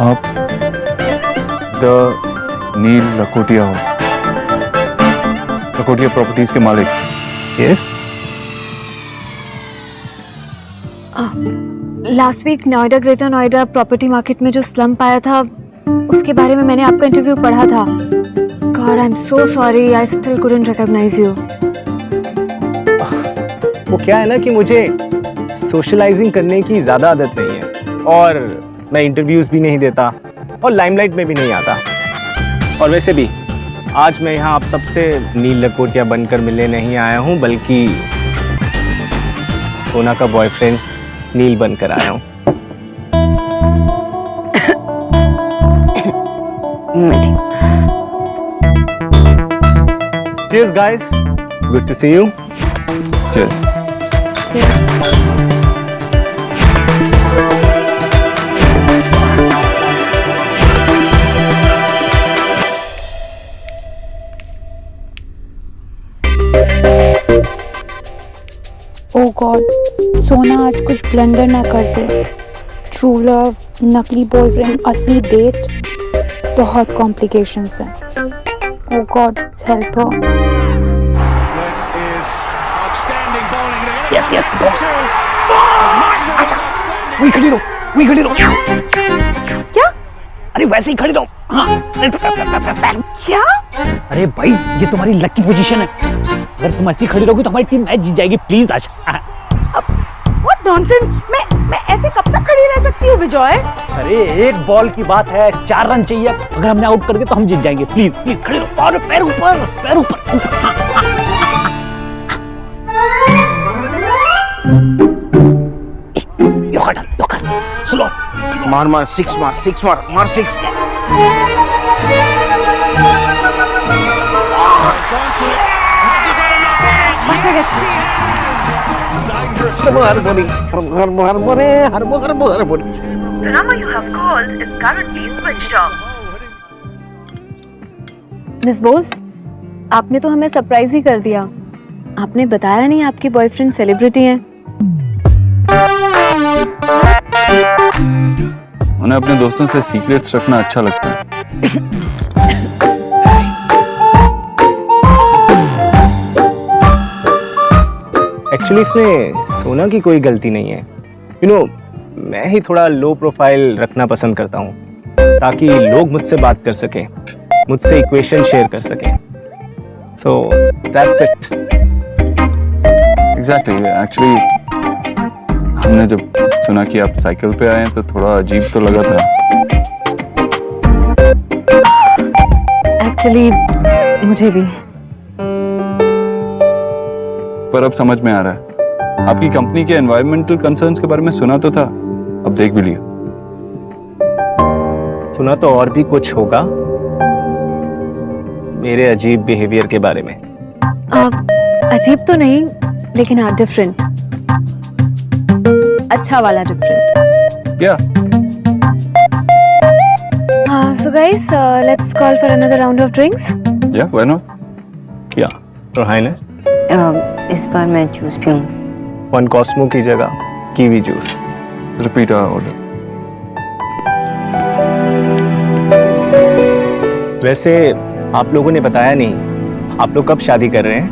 आप द नील लकोटिया हो, लकोटिया प्रॉपर्टीज के मालिक?
Yes.
Last week Noida, greater Noida property market में जो स्लम्प आया था, उसके बारे में मैंने आपका इंटरव्यू पढ़ा था। God, I am so sorry, I still couldn't recognise you.
वो क्या है ना कि मुझे सोशलाइजिंग करने की ज्यादा आदत नहीं है, और मैं इंटरव्यूज भी नहीं देता और लाइमलाइट में भी नहीं आता। और वैसे भी आज मैं यहाँ आप सबसे नील लकोटिया बनकर मिलने नहीं आया हूँ, बल्कि सोना का बॉयफ्रेंड नील बनकर आया हूँ। Cheers guys, good to see you.
Cheers.
Oh God, Sona आज कुछ ब्लंडर ना कर दे। ट्रू लव, नकली बॉयफ्रेंड, असली डेट, बहुत कॉम्प्लिकेशंस हैं। Oh God, help her.
Yes yes, वही खड़ी रहो, वही खड़ी रहो।
क्या?
अरे वैसे ही खड़ी रहो। हाँ।
क्या?
अरे भाई, ये तुम्हारी लकी पोजीशन है। अगर तुम ऐसी खड़ी रहोगी तो हमारी टीम मैच जीत जाएगी। Please Asha.
What nonsense? मैं ऐसे कब तक खड़ी रह सकती हूँ विजय?
अरे एक बॉल की बात है, 4 रन चाहिए। अगर हमने आउट कर दिया तो हम जीत जाएंगे। प्लीज प्लीज खड़ी रहो। और पैर ऊपर, पैर ऊपर। Yorker slow.
मार मार, सिक्स मार, सिक्स मार, मार सिक्स।
बचा गया।
मिस बोस, आपने तो हमें सरप्राइज ही कर दिया। आपने बताया नहीं आपकी बॉयफ्रेंड सेलिब्रिटी हैं।
उन्हें अपने दोस्तों से सीक्रेट्स रखना अच्छा लगता है।
एक्चुअली इसमें सोना की कोई गलती नहीं है। यू नो, मैं ही थोड़ा लो प्रोफाइल रखना पसंद करता हूँ, ताकि लोग मुझसे बात कर सकें, मुझसे इक्वेशन शेयर कर सकें। So that's it.
Exactly. Actually हमने जब सुना कि आप साइकिल पे आए हैं तो थोड़ा अजीब तो लगा था।
एक्चुअली मुझे भी।
पर अब समझ में आ रहा है। आपकी कंपनी के एनवायरमेंटल कंसर्न्स के बारे में सुना तो था, अब देख भी लिया।
सुना तो और भी कुछ होगा मेरे अजीब बिहेवियर के बारे में।
अजीब तो नहीं, लेकिन हाँ डिफरेंट। अच्छा वाला डिफरेंट।
क्या?
So guys, let's call for another round of drinks.
Yeah, why not?
क्या? और हाइनेस?
इस बार मैं जूस पीऊँ।
1 कॉस्मो की जगह कीवी जूस।
Repeat order.
वैसे आप लोगों ने बताया नहीं, आप लोग कब शादी कर रहे हैं?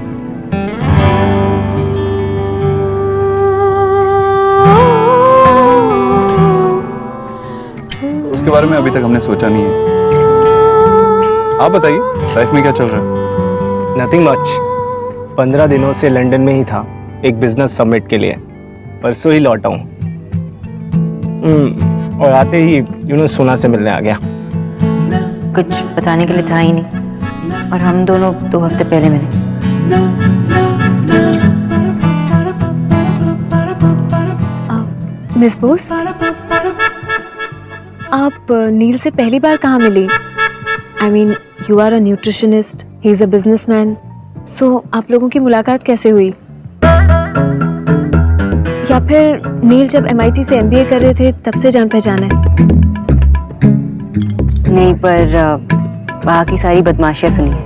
उसके बारे में अभी तक हमने सोचा नहीं है। आप बताइए, लाइफ में क्या चल रहा है?
Nothing much. 15 दिनों से लंदन में ही था एक बिजनेस समिट के लिए। परसों ही लौटा हूँ। और आते ही सोना से मिलने आ गया।
कुछ बताने के लिए था ही नहीं, और हम दोनों 2 हफ्ते पहले मिले।
मिस बोस, आप नील से पहली बार कहाँ मिली? I mean, you are a nutritionist, he is a businessman, so आप लोगों की मुलाकात कैसे हुई? या फिर नील जब MIT से MBA कर रहे थे तब से जान पहचान है?
नहीं, पर वहाँ की सारी बदमाशियाँ सुनी है।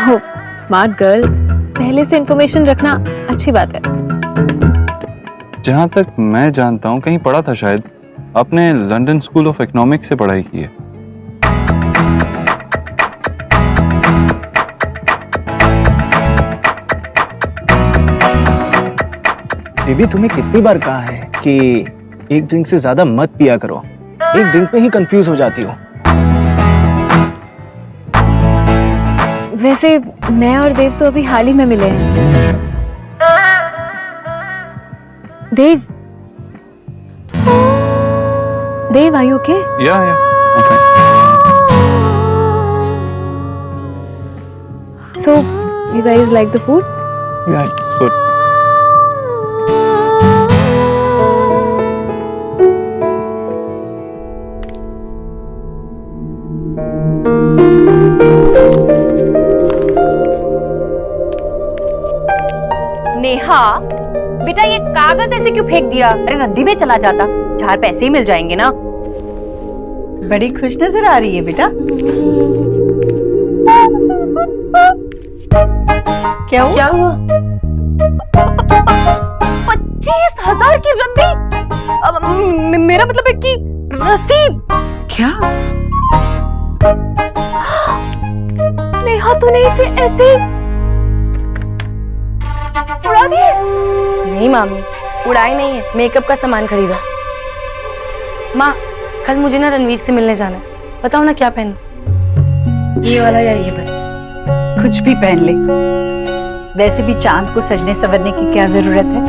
ओह, स्मार्ट गर्ल, पहले से इंफॉर्मेशन रखना अच्छी बात है।
जहाँ तक मैं जानता हूँ कहीं पढ़ा था शायद, आपने लंदन स्कूल ऑफ इकोनॉमिक्स से पढ़ाई की है।
बेबी, तुम्हें कितनी बार कहा है कि एक ड्रिंक से ज्यादा मत पिया करो, एक ड्रिंक में ही कंफ्यूज हो जाती हो।
वैसे मैं और देव तो अभी हाल ही में मिले हैं। देव, देव, आर यू ओके?
या
so you guys like the food?
या, इट्स गुड।
नेहा, बेटा ये कागज ऐसे क्यों फेंक दिया? अरे नदी में चला जाता, 4 पैसे ही मिल जाएंगे ना।
बड़ी खुश नजर आ रही है बेटा। क्या हुआ?
25,000 की रद्दी? मेरा मतलब है कि रसीद।
क्या?
नेहा, तूने इसे ऐसे उड़ा दिए?
नहीं मामी, उड़ाई नहीं है, मेकअप का सामान खरीदा। माँ, कल मुझे ना रणवीर से मिलने जाना है, बताओ ना क्या पहनूं? ये वाला या ये वाला?
कुछ भी पहन ले। वैसे भी चांद को सजने संवरने की क्या जरूरत है?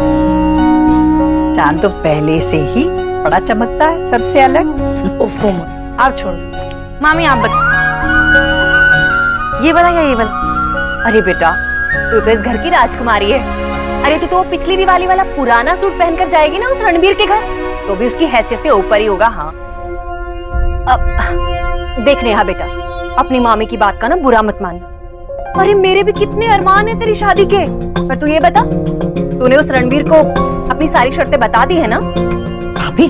चांद तो पहले से ही बड़ा चमकता है, सबसे अलग।
ओफो माँ, आप छोड़ो। मामी आप बताओ, ये वाला या ये वाला?
अरे बेटा, तू तो इस घर की राजकुमारी है। अरे तू तो पिछली दिवाली वाला पुराना सूट पहनकर जाएगी ना उस रणबीर के घर, तो भी उसकी हैसियत से ऊपर ही होगा। हाँ, अब देख नेहा बेटा, अपनी मामी की बात का ना बुरा मत मानना। अरे मेरे भी कितने अरमान है तेरी शादी के। पर तू ये बता, तूने उस रणबीर को अपनी सारी शर्तें बता दी है ना?
भाभी,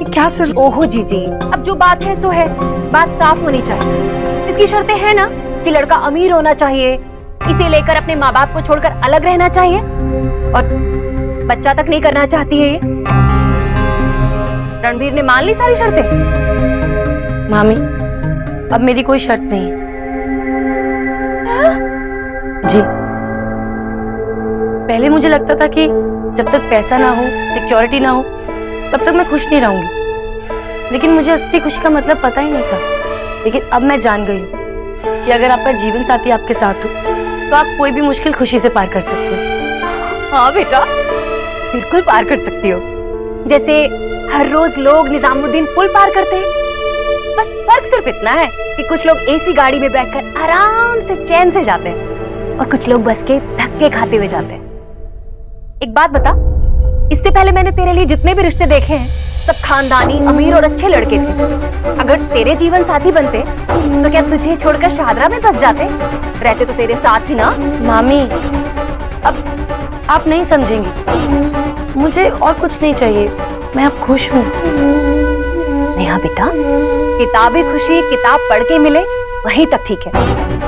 क्या सर?
ओहो जीजी, अब जो बात है सो है, बात साफ होनी चाहिए। इसकी शर्तें हैं ना कि लड़का अमीर होना चाहिए, इसे लेकर अपने माँ बाप को छोड़कर अलग रहना चाहिए, और बच्चा तक नहीं करना चाहती है ये। रणबीर ने मान ली सारी शर्तें?
मामी, अब मेरी कोई शर्त नहीं है। जी, पहले मुझे लगता था कि जब तक पैसा ना हो, सिक्योरिटी ना हो, तब तक मैं खुश नहीं रहूंगी, लेकिन मुझे असली खुशी का मतलब पता ही नहीं था। लेकिन अब मैं जान गई हूँ कि अगर आपका जीवन साथी आपके साथ हो तो आप कोई भी मुश्किल खुशी से पार कर सकते हो।
हाँ बेटा, बिल्कुल पार कर सकती हो। जैसे हर रोज लोग निजामुद्दीन पुल पार करते हैं, बस फर्क सिर्फ इतना है कि कुछ लोग एसी गाड़ी में बैठकर आराम से चैन से जाते हैं और कुछ लोग बस के धक्के खाते हुए जाते हैं। एक बात बता, इससे पहले मैंने तेरे लिए जितने भी रिश्ते देखे हैं सब खानदानी, अमीर और अच्छे लड़के थे। अगर तेरे जीवन साथी बनते तो क्या तुझे छोड़कर शाहदरा में बस जाते? रहते तो तेरे साथ ही ना।
मामी, अब आप नहीं समझेंगी, मुझे और कुछ नहीं चाहिए, मैं अब खुश हूँ।
नेहा बेटा, किताबी खुशी किताब पढ़ के मिले वहीं तक ठीक है,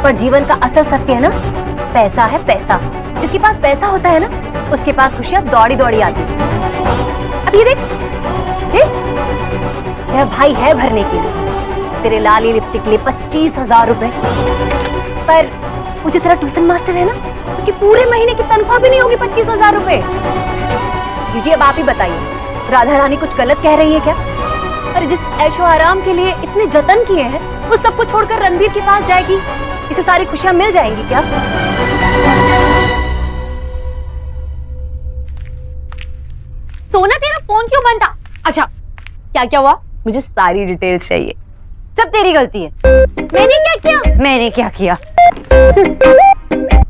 पर जीवन का असल सत्य है ना, पैसा है पैसा। जिसके पास पैसा होता है ना, उसके पास खुशियां दौड़ी दौड़ी आती है। अब ये देख, यह भाई है भरने के लिए तेरे लाली लिपस्टिक के लिए 25,000 रुपए, पर वो जो तेरा ट्यूशन मास्टर है ना, उसकी पूरे महीने की तनख्वाह भी नहीं होगी 25,000 रुपए। जीजी अब आप ही बताइए, राधा रानी कुछ गलत कह रही है क्या? अरे जिस ऐशो आराम के लिए इतने जतन किए हैं, वो सबको छोड़कर रणबीर के पास जाएगी, इसे सारी खुशियां मिल जाएंगी क्या? सोना, तेरा फोन क्यों बंद था? अच्छा, क्या क्या हुआ? मुझे सारी डिटेल्स चाहिए।
सब तेरी गलती है।
मैंने क्या किया?
मैंने क्या किया?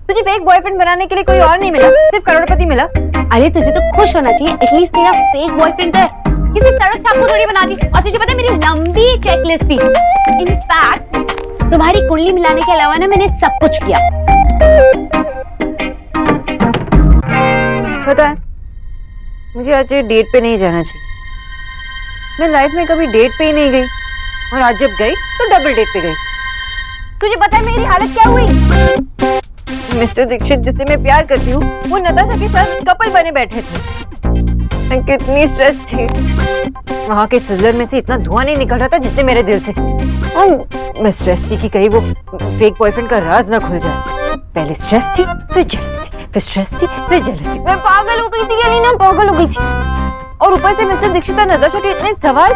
तुझे फेक बॉयफ्रेंड बनाने के लिए कोई और नहीं मिला, सिर्फ करोड़पति मिला।
अरे तुझे तो खुश होना चाहिए, एटलीस्ट तेरा फेक बॉयफ्रेंड तो है, किसी सड़क छाप थोड़ी बना दी। और तुझे पता है मेरी लंबी चेकलिस्ट थी। इनफैक्ट तुम्हारी कुंडली मिलाने के अलावा ना मैंने सब कुछ किया।
पता है मुझे आज डेट पे नहीं जाना चाहिए। मैं लाइफ में कभी डेट पे ही नहीं गई, और आज जब गई तो डबल डेट पे गई।
तुझे पता है मेरी हालत क्या हुई?
मिस्टर दीक्षित जिससे मैं प्यार करती हूँ वो नताशा के साथ कपल बने बैठे थे। मैं कितनी स्ट्रेस थी। वहाँ के सिजलर में से इतना धुआं नहीं निकल रहा था जितने मेरे दिल से। और मैं स्ट्रेस थी कि कहीं वो फेक बॉयफ्रेंड का राज ना खुल जाए। पहले स्ट्रेस थी, फिर जेलसी, फिर स्ट्रेस थी, फिर जेलसी। मैं पागल हो गई थी अलीना, पागल हो गई थी। और ऊपर से मिस्टर दीक्षित और नताशा के इतने सवाल,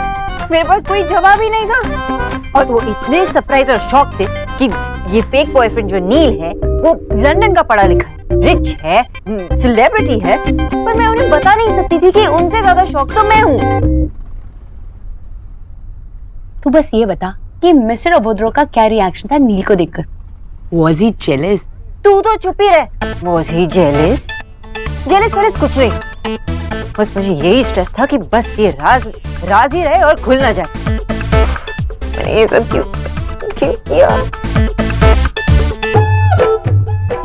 मेरे पास कोई जवाब ही नहीं था। और वो इतने सरप्राइज और शॉक थे कि ये फेक बॉयफ्रेंड जो नील है वो लंदन का पढ़ा लिखा है, रिच है, सेलिब्रिटी है, पर मैं उन्हें बता नहीं सकती थी कि उनसे ज्यादा शौक तो मैं हूँ।
तू बस ये बता कि मिस्टर अबोध्रो का क्या रिएक्शन था नील को देखकर? Was he jealous?
तू तो चुप ही रह। Was he jealous? Jealous Wallace कुछ नहीं, बस मुझे यही स्ट्रेस था कि बस ये राज ही रहे और खुल ना जाए। मैंने ये सब क्यों किया?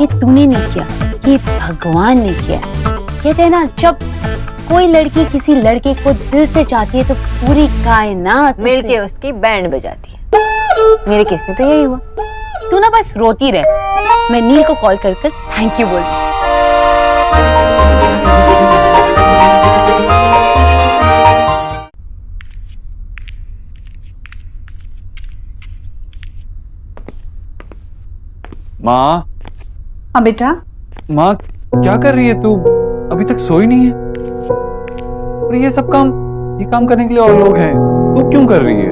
ये तूने नहीं किया, ये भगवान ने किया। कहते हैं ना, जब कोई लड़की किसी लड़के को दिल से चाहती है तो पूरी कायनात
मिलके उसकी बैंड बजाती है। मेरे केस में तो यही हुआ।
तू ना बस रोती रह, मैं नील को कॉल कर थैंक यू बोल।
माँ,
हाँ बेटा।
माँ क्या कर रही है तू? अभी तक सोई नहीं है? और ये सब काम, ये काम करने के लिए और लोग हैं, तू क्यों कर रही है?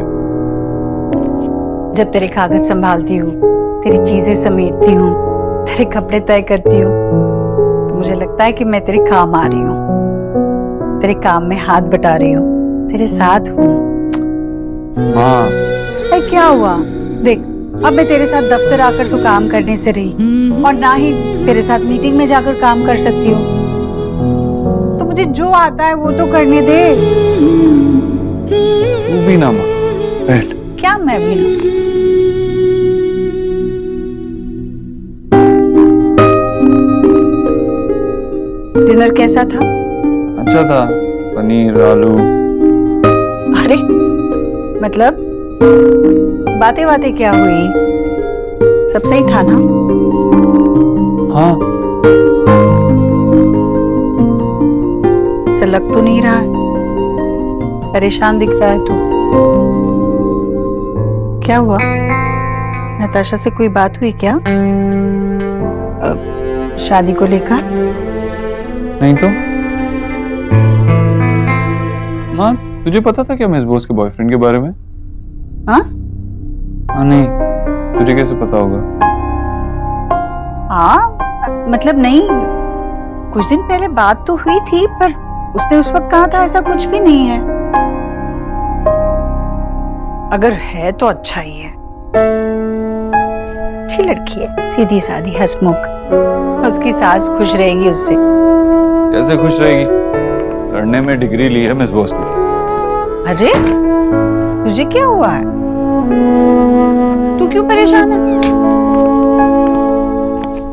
जब तेरे कागज संभालती हूँ, तेरी चीजें समेटती हूँ, तेरे कपड़े तय करती हूँ, तो मुझे लगता है कि मैं तेरे काम आ रही हूँ, तेरे काम में हाथ बटा रही हूँ, तेरे साथ हूँ।
माँ,
क्या हुआ? देख, अब मैं तेरे साथ दफ्तर आकर तो काम करने से रही, और ना ही तेरे साथ मीटिंग में जाकर काम कर सकती हूँ। तो मुझे जो आता है वो तो करने दे।
तू भी ना माँ, बैठ।
क्या मैं भी ना? डिनर कैसा था?
अच्छा था, पनीर आलू।
अरे मतलब बातें बातें क्या हुई? सब सही था ना?
हाँ।
ऐसा लग तो नहीं रहा है, परेशान दिख रहा है तू। क्या हुआ? नताशा से कोई बात हुई क्या? शादी को लेकर?
नहीं तो। माँ, तुझे पता था क्या मिस बोस के बॉयफ्रेंड के बारे में?
हाँ?
हाँ नहीं, तुझे कैसे पता होगा?
हाँ मतलब नहीं, कुछ दिन पहले बात तो हुई थी, पर उसने उस वक्त कहा था ऐसा कुछ भी नहीं है। अगर है तो अच्छा ही है, अच्छी लड़की है, सीधी सादी, हंसमुख। उसकी सास खुश रहेगी उससे।
कैसे खुश रहेगी? लड़ने में डिग्री ली है मिस बोस की।
अरे तुझे क्या हुआ है? तू क्यों परेशान है?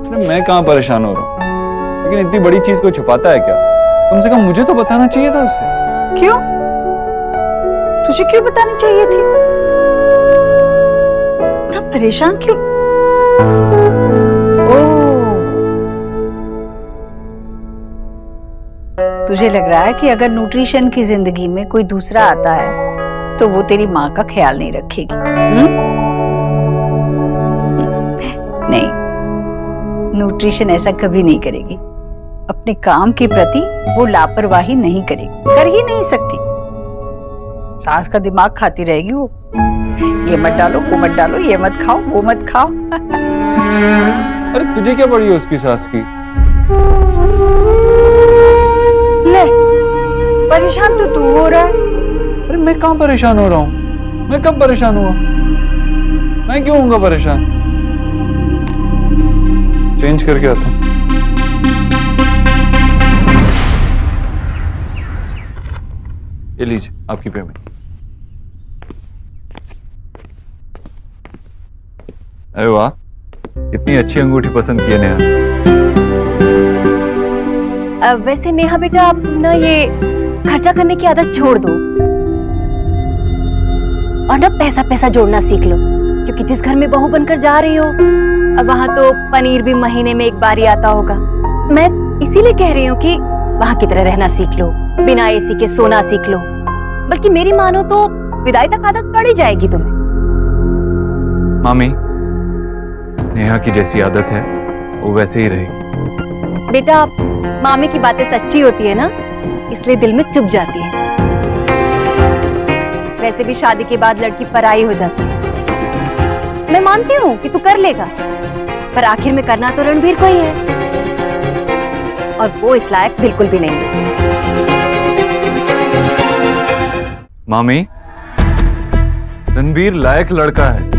अरे मैं कहाँ परेशान हो रहा हूँ, लेकिन इतनी बड़ी चीज को छुपाता है क्या? कम से कम मुझे तो बताना चाहिए था उससे।
क्यों? तुझे क्यों बतानी चाहिए थी? इतना परेशान क्यों? तुझे लग रहा है कि अगर न्यूट्रिशन की जिंदगी में कोई दूसरा आता है तो वो तेरी माँ का ख्याल नहीं रखेगी। नहीं, न्यूट्रिशन ऐसा कभी नहीं करेगी। अपने काम के प्रति वो लापरवाही नहीं करेगी, कर ही नहीं सकती। सास का दिमाग खाती रहेगी वो। ये मत डालो, वो मत डालो, ये मत खाओ, वो मत खाओ।
अरे तुझे क्या पड़ी है उसकी सास की?
ले, परेशान तो तू हो रहा है।
अरे मैं कहाँ परेशान हो रहा हूँ? मैं कब परेशान हुआ? मैं क्यों होऊंगा परेशान? चेंज करके आता हूँ। ये लीजिए आपकी पेमेंट। अरे वाह, इतनी अच्छी अंगूठी पसंद की है नेहा।
वैसे नेहा बेटा, आप ना ये खर्चा करने की आदत छोड़ दो और ना पैसा पैसा जोड़ना सीख लो, क्योंकि जिस घर में बहू बनकर जा रही हो अब वहां तो पनीर भी महीने में एक बार ही आता होगा। मैं इसीलिए कह रही हूँ कि वहां की तरह रहना सीख लो, बिना एसी के सोना सीख लो। बल्कि मेरी मानो तो विदाई तक आदत पड़ ही जाएगी तुम्हें।
मामी, नेहा की जैसी आदत है वो वैसे ही रहेगी।
बेटा, मामी की बातें सच्ची होती है ना, इसलिए दिल में चुभ जाती है। वैसे भी शादी के बाद लड़की पराई हो जाती है। मैं मानती हूँ कि तू कर लेगा, पर आखिर में करना तो रणवीर को ही है, और वो इस लायक बिल्कुल भी नहीं है।
मामी, रणवीर लायक लड़का है,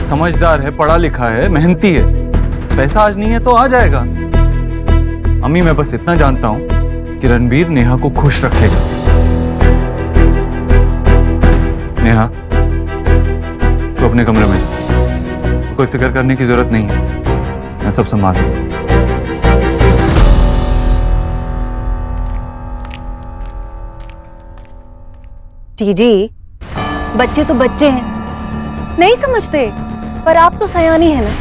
समझदार है, पढ़ा लिखा है, मेहनती है। पैसा आज नहीं है तो आ जाएगा। अम्मी, मैं बस इतना जानता हूं कि रणवीर नेहा को खुश रखेगा। नेहा, तू अपने कमरे में जा। कोई फिक्र करने की जरूरत नहीं है, मैं सब संभाल लूंगा।
जी, बच्चे तो बच्चे हैं, नहीं समझते, पर आप तो सयानी है ना।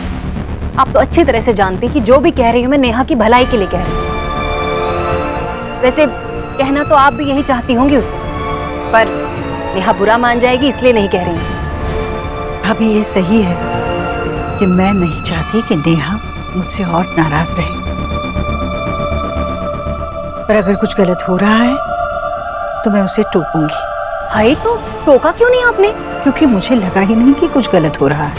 आप तो अच्छी तरह से जानते हैं कि जो भी कह रही हूं मैं नेहा की भलाई के लिए कह रही हूं। वैसे कहना तो आप भी यही चाहती होंगी उसे, पर नेहा बुरा मान जाएगी इसलिए नहीं कह रही हूं।
अभी ये सही है कि मैं नहीं चाहती कि नेहा मुझसे और नाराज रहे, पर अगर कुछ गलत हो रहा है तो मैं उसे टोकूंगी।
हाय, तो टोका क्यों नहीं आपने?
क्योंकि मुझे लगा ही नहीं कि कुछ गलत हो रहा है।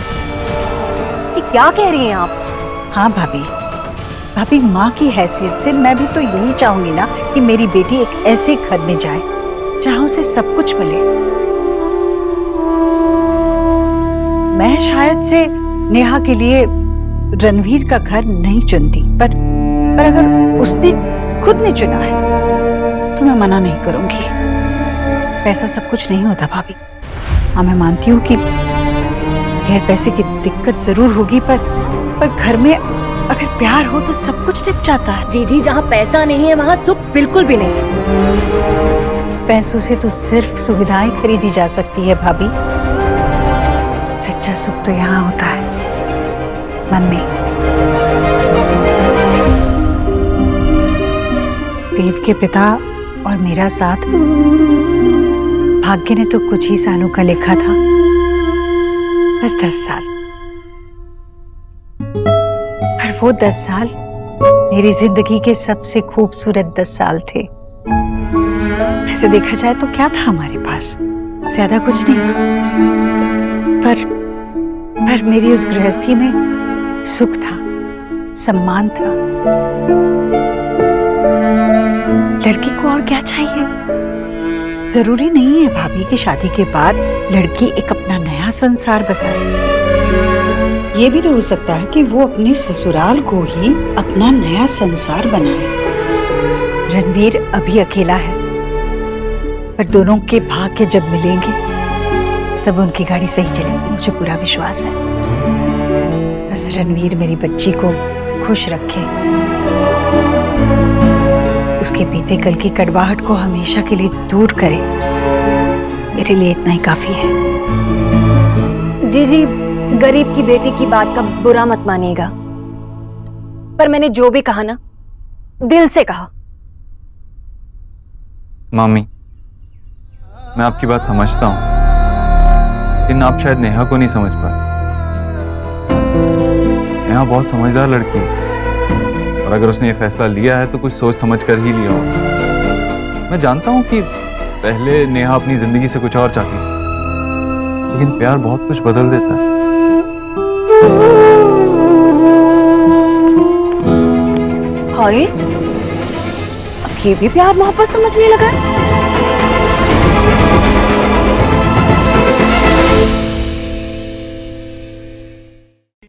ये क्या कह रही हैं आप?
हाँ भाभी, माँ की हैसियत से मैं भी तो यही चाहूंगी ना कि मेरी बेटी एक ऐसे घर में जाए जहाँ उसे सब कुछ मिले। मैं शायद से नेहा के लिए रणवीर का घर नहीं चुनती, पर अगर उसने खुद ने चुना है तो मैं मना नहीं करूंगी। पैसा सब कुछ नहीं होता भाभी। हाँ, मैं मानती हूँ कि गैर पैसे की दिक्कत जरूर होगी, पर घर में अगर प्यार हो तो सब कुछ निप जाता है।
जी, जहाँ पैसा नहीं है वहाँ सुख बिल्कुल भी नहीं है।
पैसों से तो सिर्फ सुविधाएं खरीदी जा सकती है भाभी। सच्चा सुख तो यहाँ होता है, मन में। देव के पिता और मेरा साथ भाग्य ने तो कुछ ही सालों का लिखा था, बस 10 साल। पर वो 10 साल मेरी जिंदगी के सबसे खूबसूरत 10 साल थे। ऐसे देखा जाए तो क्या था हमारे पास? ज्यादा कुछ नहीं, पर मेरी उस गृहस्थी में सुख था, सम्मान था। लड़की को और क्या चाहिए? जरूरी नहीं है भाभी कि शादी के बाद लड़की एक अपना नया संसार बसाए। ये भी तो हो सकता है कि वो अपने ससुराल को ही अपना नया संसार बनाए। रणवीर अभी अकेला है, पर दोनों के भाग्य जब मिलेंगे तब उनकी गाड़ी सही चलेगी, मुझे पूरा विश्वास है। बस रणवीर मेरी बच्ची को खुश रखे, उसके बीते कल की कड़वाहट को हमेशा के लिए दूर करे, मेरे लिए इतना ही काफी है।
जी, गरीब की बेटी की बात का बुरा मत मानिएगा, पर मैंने जो भी कहा ना, दिल से कहा।
मामी, मैं आपकी बात समझता हूँ, लेकिन आप शायद नेहा को नहीं समझ पाए। नेहा बहुत समझदार लड़की है, और अगर उसने ये फैसला लिया है तो कुछ सोच समझ कर ही लिया होगा। मैं जानता हूँ कि पहले नेहा अपनी जिंदगी से कुछ और चाहती थी, लेकिन प्यार बहुत कुछ बदल देता है।
हाय, अब ये भी प्यार मोहब्बत समझने लगा है।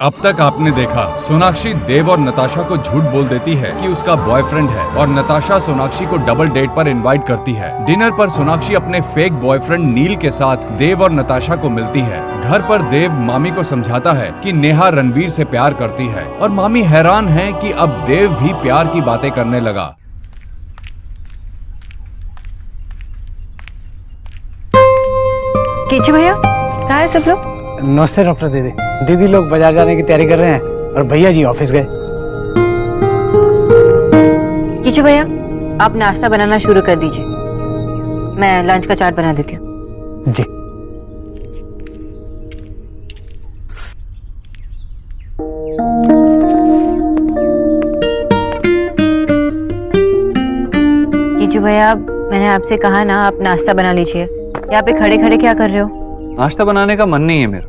अब तक आपने देखा सोनाक्षी देव और नताशा को झूठ बोल देती है कि उसका बॉयफ्रेंड है और नताशा सोनाक्षी को डबल डेट पर इनवाइट करती है। डिनर पर सोनाक्षी अपने फेक बॉयफ्रेंड नील के साथ देव और नताशा को मिलती है। घर पर देव मामी को समझाता है कि नेहा रणवीर से प्यार करती है और मामी हैरान है कि अब देव भी प्यार की बातें करने लगा।
कीचू भैया कहाँ है सब लोग?
नमस्ते डॉक्टर दीदी। दीदी लोग बाजार जाने की तैयारी कर रहे हैं और भैया जी ऑफिस गए।
कीचू भैया आप नाश्ता बनाना शुरू कर दीजिए, मैं लंच का चार्ट बना देती हूँ।
जी।
कीचू भैया मैंने आपसे कहा ना आप नाश्ता बना लीजिए, यहाँ पे खड़े खड़े क्या कर रहे हो?
नाश्ता बनाने का मन नहीं है मेरा।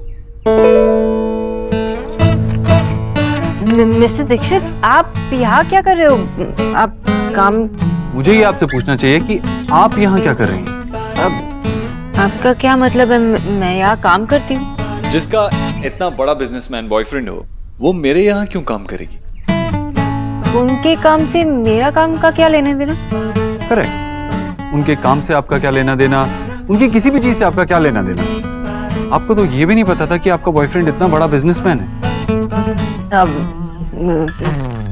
मिस्टर दीक्षित आप यहाँ क्या कर रहे हो? आप काम।
मुझे ही आपसे पूछना चाहिए कि आप यहाँ क्या कर रही हैं?
आपका क्या मतलब है? मैं यहाँ काम करती हूँ।
जिसका इतना बड़ा बिजनेसमैन बॉयफ्रेंड हो वो मेरे यहाँ क्यों काम करेगी?
उनके काम से मेरा काम का क्या लेना देना?
करेक्ट, उनके काम से आपका क्या लेना देना, उनकी किसी भी चीज से आपका क्या लेना देना। आपको तो ये भी नहीं पता था कि आपका बॉयफ्रेंड इतना बड़ा बिजनेसमैन है।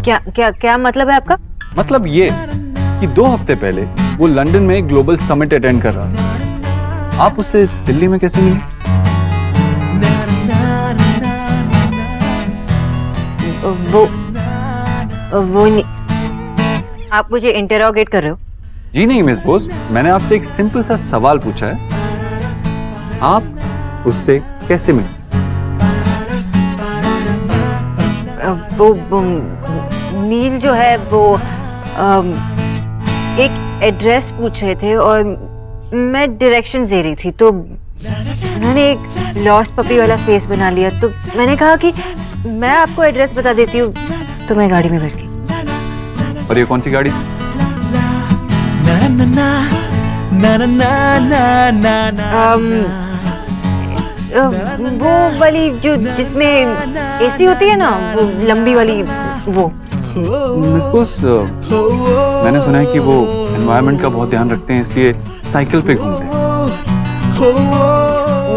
क्या मतलब है आपका?
मतलब ये कि 2 हफ्ते पहले वो लंदन में ग्लोबल समिट अटेंड कर रहा था। आप उससे दिल्ली में कैसे मिले?
वो नहीं। आप मुझे इंटरोगेट कर रहे हो?
जी नहीं मिस बोस, मैंने आपसे एक सिंपल सा सवाल पूछा है, आप उससे कैसे मिले?
वो नील जो है वो एक एड्रेस पूछ रहे थे और मैं डायरेक्शंस दे रही थी तो उन्होंने एक लॉस्ट पपी वाला फेस बना लिया, तो मैंने कहा कि मैं आपको एड्रेस बता देती हूँ, तो मैं गाड़ी में बैठ गई।
और ये कौन सी गाड़ी?
वो वाली जो जिसमें एसी होती है ना, वो लंबी वाली वो।
मिस बोस, मैंने सुना है कि वो एनवायरनमेंट का बहुत ध्यान रखते हैं, इसलिए साइकिल पे घूमते हैं।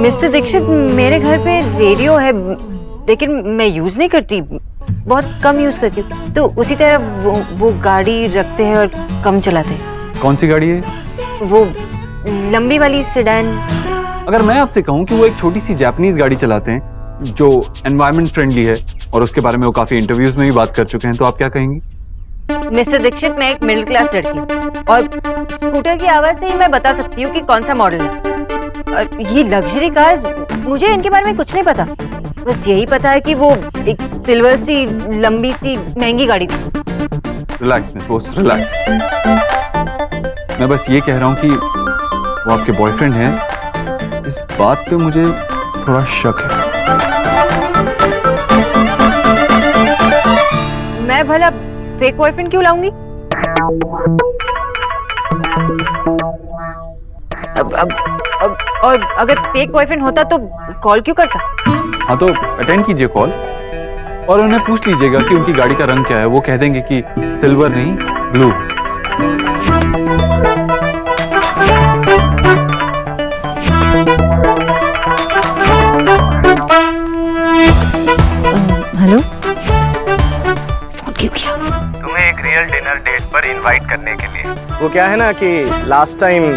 मिस्टर दीक्षित मेरे घर पे रेडियो है लेकिन मैं यूज नहीं करती, बहुत कम यूज करती हूँ, तो उसी तरह वो गाड़ी रखते हैं और कम चलाते हैं।
कौन सी गाड़ी है?
वो लंबी वाली सेडान।
अगर मैं आपसे कहूँ कि वो एक छोटी सी जापानीज गाड़ी चलाते हैं जो एनवायरनमेंट फ्रेंडली है और उसके बारे में वो काफी इंटरव्यूज में भी बात कर चुके हैं, तो आप क्या कहेंगी?
मिस्टर दीक्षित मैं एक मिडिल क्लास लड़की हूँ और स्कूटर की आवाज से ही मैं बता सकती हूँ कि कौन सा मॉडल है। और ये लग्जरी कार्स, मुझे इनके बारे में कुछ नहीं पता, बस यही पता है कि वो एक सिल्वर सी लंबी सी महंगी गाड़ी थी।
Relax miss Bose, relax. मैं बस ये कह रहा हूँ कि वो आपके बॉयफ्रेंड हैं, इस बात पे मुझे थोड़ा शक है।
मैं भला फेक बॉयफ्रेंड क्यों लाऊंगी? अब और अगर फेक बॉयफ्रेंड होता तो कॉल क्यों करता?
हाँ तो अटेंड कीजिए कॉल और उन्हें पूछ लीजिएगा कि उनकी गाड़ी का रंग क्या है। वो कह देंगे कि सिल्वर नहीं ब्लू।
हेलो, फोन क्यों किया?
तुम्हें एक रियल डिनर डेट पर इनवाइट करने के लिए। वो क्या है ना कि लास्ट टाइम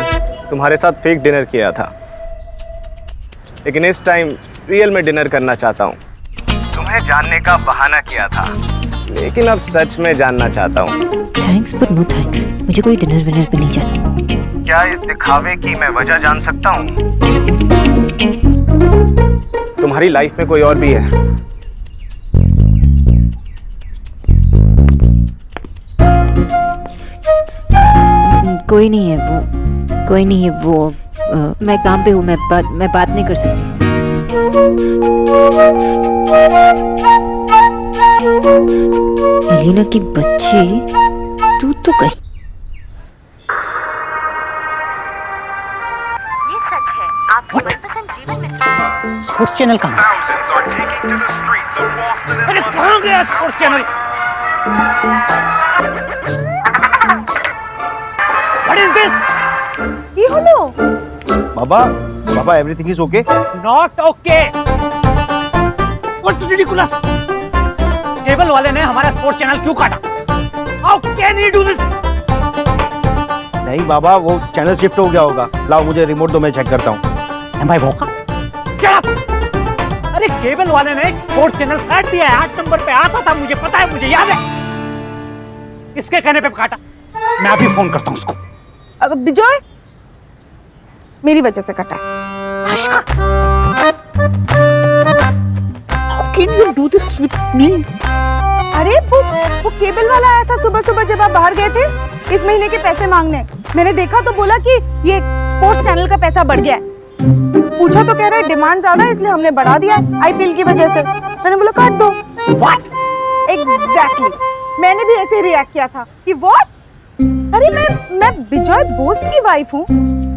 तुम्हारे साथ फेक डिनर किया था, लेकिन इस टाइम रियल में डिनर करना चाहता हूँ। तुम्हें जानने का बहाना किया था, लेकिन अब सच में जानना चाहता हूँ।
थैंक्स बट नो थैंक्स, मुझे कोई डिनर विनर पे नहीं जाना।
क्या इस दिखावे की मैं वजह जान सकता हूँ? तुम्हारी लाइफ में कोई और भी है?
कोई नहीं है वो, कोई नहीं है वो। मैं काम पे हूँ, मैं बात नहीं कर सकती। एलिना की बच्ची, तू तो कहीं।
ये सच है, आपकी मनपसंद जीवन में
स्पोर्ट्स चैनल का अरे कहाँ गया sports channel? What is this?
কি হলো?
बाबा बाबा everything is okay?
Not okay. What ridiculous? Cable वाले ने हमारा स्पोर्ट्स चैनल क्यों काटा? How can he do this?
नहीं बाबा, वो चैनल शिफ्ट हो गया होगा। लाओ मुझे रिमोट दो, मैं चेक करता हूँ।
Am I भौंका? Shut up! अरे केबल वाले ने स्पोर्ट्स चैनल काट दिया है। 8 नंबर पे आता था, मुझे पता है, मुझे याद है। किसके कहने पे काटा? मैं अभी फोन करता हूँ उसको।
अब विजय मेरी वजह से कटा है।
आशा, how can you do this with me?
अरे वो केबल वाला आया था सुबह सुबह जब आप बाहर गए थे इस महीने के पैसे मांगने। मैंने देखा तो बोला कि ये स्पोर्ट्स चैनल का पैसा बढ़ गया है। पूछा तो कह रहा है डिमांड ज्यादा है इसलिए हमने बढ़ा दिया आईपीएल की वजह से। मैंने बोला काट दो।
What?
एग्जैक्टली मैंने भी ऐसे रिएक्ट किया था कि व्हाट? अरे मैं विजय बोस की वाइफ हूँ।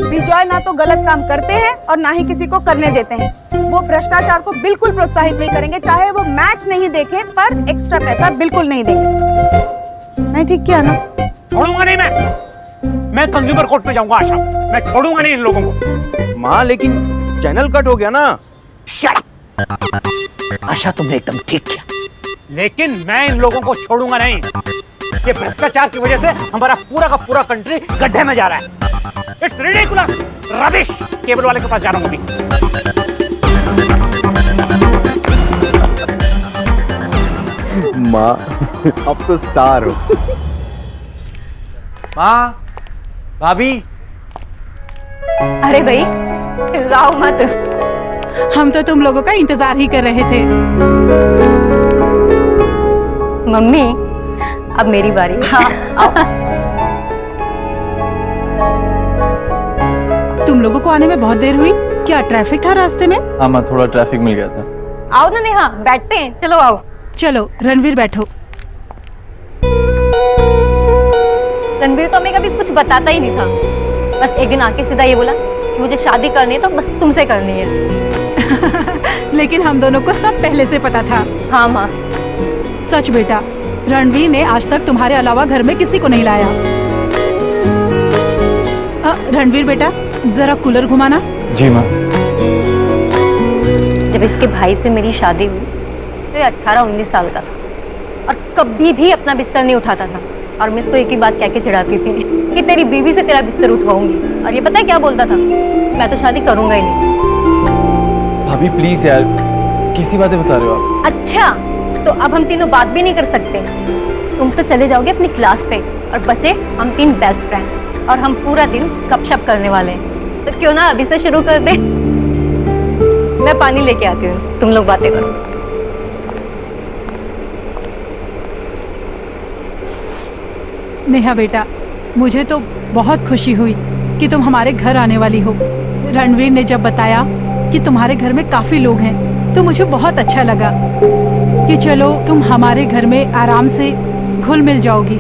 विजय ना तो गलत काम करते हैं और ना ही किसी को करने देते हैं। वो भ्रष्टाचार को बिल्कुल प्रोत्साहित नहीं करेंगे, चाहे वो मैच नहीं देखें पर एक्स्ट्रा पैसा बिल्कुल नहीं देंगे। मैं ठीक किया ना?
छोड़ूंगा नहीं मैं कंज्यूमर कोर्ट में जाऊंगा आशा। मैं छोड़ूंगा नहीं इन लोगों को।
माँ लेकिन चैनल कट हो गया ना।
Shut up! आशा तुमने एकदम ठीक किया, लेकिन मैं इन लोगों को छोड़ूंगा नहीं। ये भ्रष्टाचार की वजह से हमारा पूरा का पूरा कंट्री गड्ढे में जा रहा है। It's ridiculous, rubbish. केबल वाले के पास जा रहा हूं अभी।
माँ अब तो स्टार हो। माँ, भाभी।
अरे भाई चिल्लाओ मत।
हम तो तुम लोगों का इंतजार ही कर रहे थे।
मम्मी अब मेरी बारी। हाँ,
तुम लोगों को आने में बहुत देर हुई क्या? ट्रैफिक था रास्ते में?
हाँ माँ, थोड़ा ट्रैफिक मिल गया था।
आओ ना नेहा, बैठते हैं। चलो आओ।
चलो रणवीर बैठो।
रणवीर तो हमें कभी कुछ बताता ही नहीं था। बस एक दिन आके सीधा ये बोला कि मुझे शादी करनी है तो बस तुमसे करनी है।
लेकिन हम दोनों को सब पहले से पता था।
हाँ माँ।
सच बेटा, रणवीर ने आज तक तुम्हारे अलावा घर में किसी को नहीं लाया। रणवीर बेटा जरा कूलर घुमाना।
जी माँ।
जब इसके भाई से मेरी शादी हुई तो ये 18-19 साल का था और कभी भी अपना बिस्तर नहीं उठाता था। और मैं इसको एक ही बात कह के चिढ़ाती थी कि तेरी बीवी से तेरा बिस्तर उठवाऊंगी। और ये पता है क्या बोलता था? मैं तो शादी करूंगा ही नहीं।
भाभी प्लीज यार, कैसी बातें बता रहे हो आप?
अच्छा, तो अब हम तीनों बात भी नहीं कर सकते। तुम तो चले जाओगे अपनी क्लास पे और बचे हम 3 बेस्ट फ्रेंड और हम पूरा दिन गपशप करने वाले हैं। तो क्यों ना अभी से शुरू कर दे। मैं पानी लेके आती हूँ, तुम लोग बातें करो।
नेहा बेटा, मुझे तो बहुत खुशी हुई कि तुम हमारे घर आने वाली हो। रणवीर ने जब बताया कि तुम्हारे घर में काफी लोग हैं तो मुझे बहुत अच्छा लगा कि चलो तुम हमारे घर में आराम से घुल मिल जाओगी।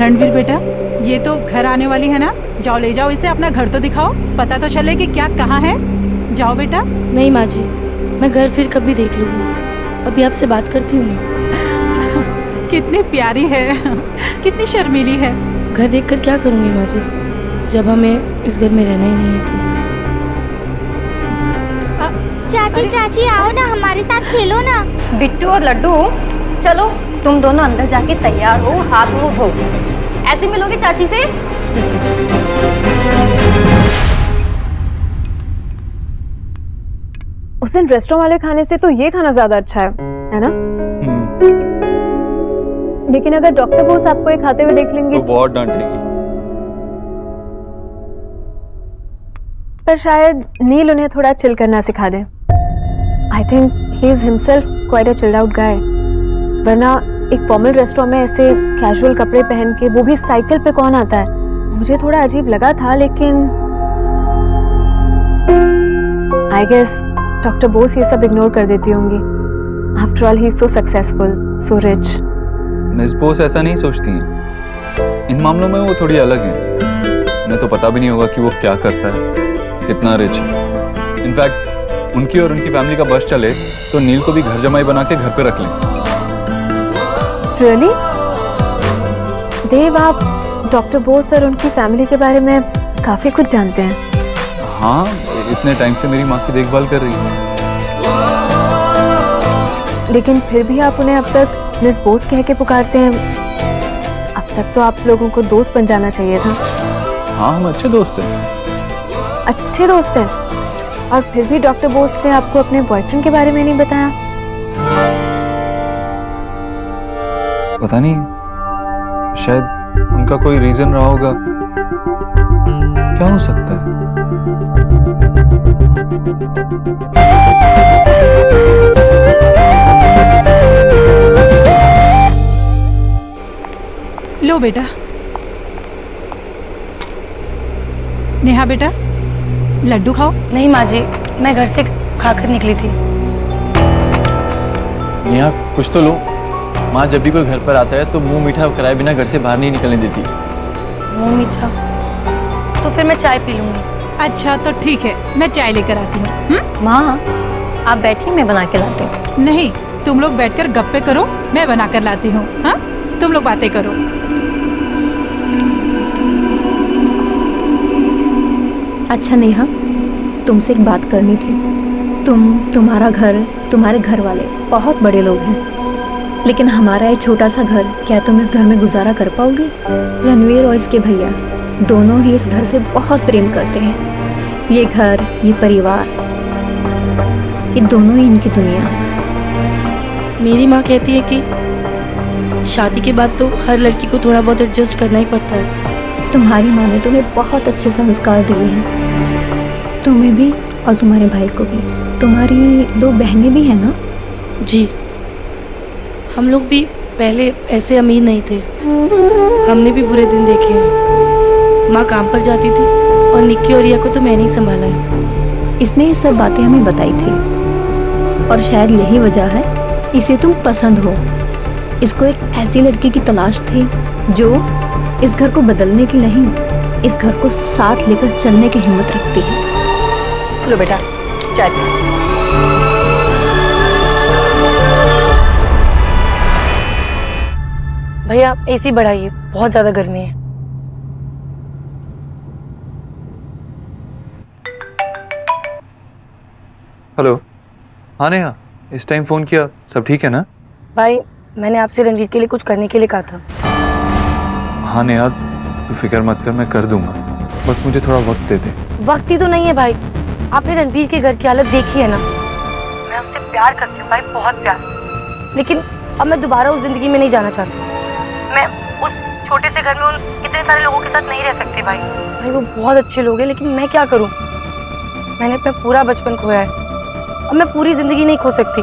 रणवीर बेटा, ये तो घर आने वाली है ना? जाओ ले जाओ इसे, अपना घर तो दिखाओ, पता तो चले कि क्या कहाँ है। जाओ बेटा।
नहीं माँ जी, मैं घर फिर कभी देख लूंगी। अभी आपसे बात करती हूँ।
कितनी प्यारी है, कितनी शर्मीली है।
घर देखकर क्या करूंगी माँ जी, जब हमें इस घर में रहना ही नहीं है तो।
चाची चाची आओ ना, हमारे साथ खेलो ना।
बिट्टू और लड्डू, चलो तुम दोनों अंदर जाके तैयार हो, हाथ मुंह धो। ऐसे मिलोगे चाची से?
उस दिन रेस्टोरेंट वाले खाने से तो ये खाना ज्यादा अच्छा है ना? लेकिन अगर डॉक्टर बोस आपको ये खाते हुए देख लेंगे
तो बहुत डांटेगी।
पर शायद नील उन्हें थोड़ा चिल करना सिखा दे। I think he is himself quite a chilled out guy. वरना एक फॉर्मल रेस्टोरेंट में ऐसे कैजुअल कपड़े पहन के, वो भी साइकिल पे कौन आता है? मुझे थोड़ा अजीब लगा था, लेकिन आई गेस डॉक्टर बोस ये सब इग्नोर कर देती होंगी। After all he is so successful, so rich.
Miss Bose ऐसा नहीं सोचती हैं। इन मामलों में वो थोड़ी अलग हैं। उन्हें तो पता भी नहीं होगा कि वो क्या करता है, कितना रिच है। इनफैक्ट उनकी और उनकी फैमिली का बस चले तो नील को भी घर जमाई बना के घर पे रख लें।
रियली? देव, आप डॉक्टर बोस और उनकी फैमिली के बारे में काफी कुछ जानते हैं।
हाँ, इतने टाइम से मेरी माँ की देखभाल कर रही है।
लेकिन फिर भी आप उन्हें अब तक मिस बोस कह के पुकारते हैं। अब तक तो आप लोगों को दोस्त बन जाना चाहिए था।
हाँ, हम अच्छे दोस्त हैं।
अच्छे दोस्त हैं, और फिर भी डॉक्टर बोस ने आपको अपने बॉयफ्रेंड के बारे में नहीं बताया।
पता नहीं, शायद उनका कोई रीजन रहा होगा। क्या हो सकता है?
लो बेटा। नेहा बेटा, लड्डू खाओ।
नहीं माँ जी, मैं घर से खाकर निकली थी।
नेहा, कुछ तो लो। माँ जब भी कोई घर पर आता है तो मुंह मीठा कराए बिना घर से बाहर नहीं निकलने देती।
मुंह मीठा? तो फिर मैं चाय पी लूंगी।
अच्छा तो ठीक है, मैं चाय लेकर आती हूँ।
माँ, आप बैठिए, मैं बना के लाती हूँ।
नहीं, तुम लोग बैठकर गप्पे करो, मैं बना कर लाती हूँ। हाँ, तुम लोग बातें करो।
अच्छा नेहा, तुमसे एक बात करनी थी। तुम्हारा घर, तुम्हारे घर वाले बहुत बड़े लोग हैं, लेकिन हमारा ये छोटा सा घर, क्या तुम इस घर में गुजारा कर पाओगे? रणवीर और इसके भैया दोनों ही इस घर से बहुत प्रेम करते हैं। ये घर, ये परिवार, ये दोनों ही इनकी दुनिया।
मेरी माँ कहती है कि शादी के बाद तो हर लड़की को थोड़ा बहुत एडजस्ट करना ही पड़ता है।
तुम्हारी माँ ने तुम्हें बहुत अच्छे संस्कार दिए हैं, तुम्हें भी और तुम्हारे भाई को भी। तुम्हारी 2 बहनें भी हैं ना?
जी, हम लोग भी पहले ऐसे अमीर नहीं थे, हमने भी बुरे दिन देखे हैं। माँ काम पर जाती थी और निक्की और रिया को तो मैंने ही संभाला है।
इसने ये सब बातें हमें बताई थी, और शायद यही वजह है इसे तुम पसंद हो। इसको एक ऐसी लड़की की तलाश थी जो इस घर को बदलने की नहीं, इस घर को साथ लेकर चलने की हिम्मत रखती है। लो बेटा, चाय पी।
भैया एसी बढ़ाइए, बहुत ज्यादा गर्मी है।
हेलो। हाँ नेहा, इस टाइम फोन किया, सब ठीक है ना?
भाई, मैंने आपसे रणवीर के लिए कुछ करने के लिए कहा था।
हाँ नेहा, तू फिक्र मत कर, मैं कर दूंगा, बस मुझे थोड़ा वक्त दे दे।
वक्त ही तो नहीं है भाई, आपने रणवीर के घर की हालत देखी है ना। मैं उससे प्यार करती हूँ भाई, बहुत प्यार, लेकिन अब मैं दोबारा उस जिंदगी में नहीं जाना चाहती। मैं उस छोटे से घर में उन इतने सारे लोगों के साथ नहीं रह सकती भाई। भाई वो बहुत अच्छे लोग हैं, लेकिन मैं क्या करूँ? मैंने अपना पूरा बचपन खोया है, अब मैं पूरी जिंदगी नहीं खो सकती।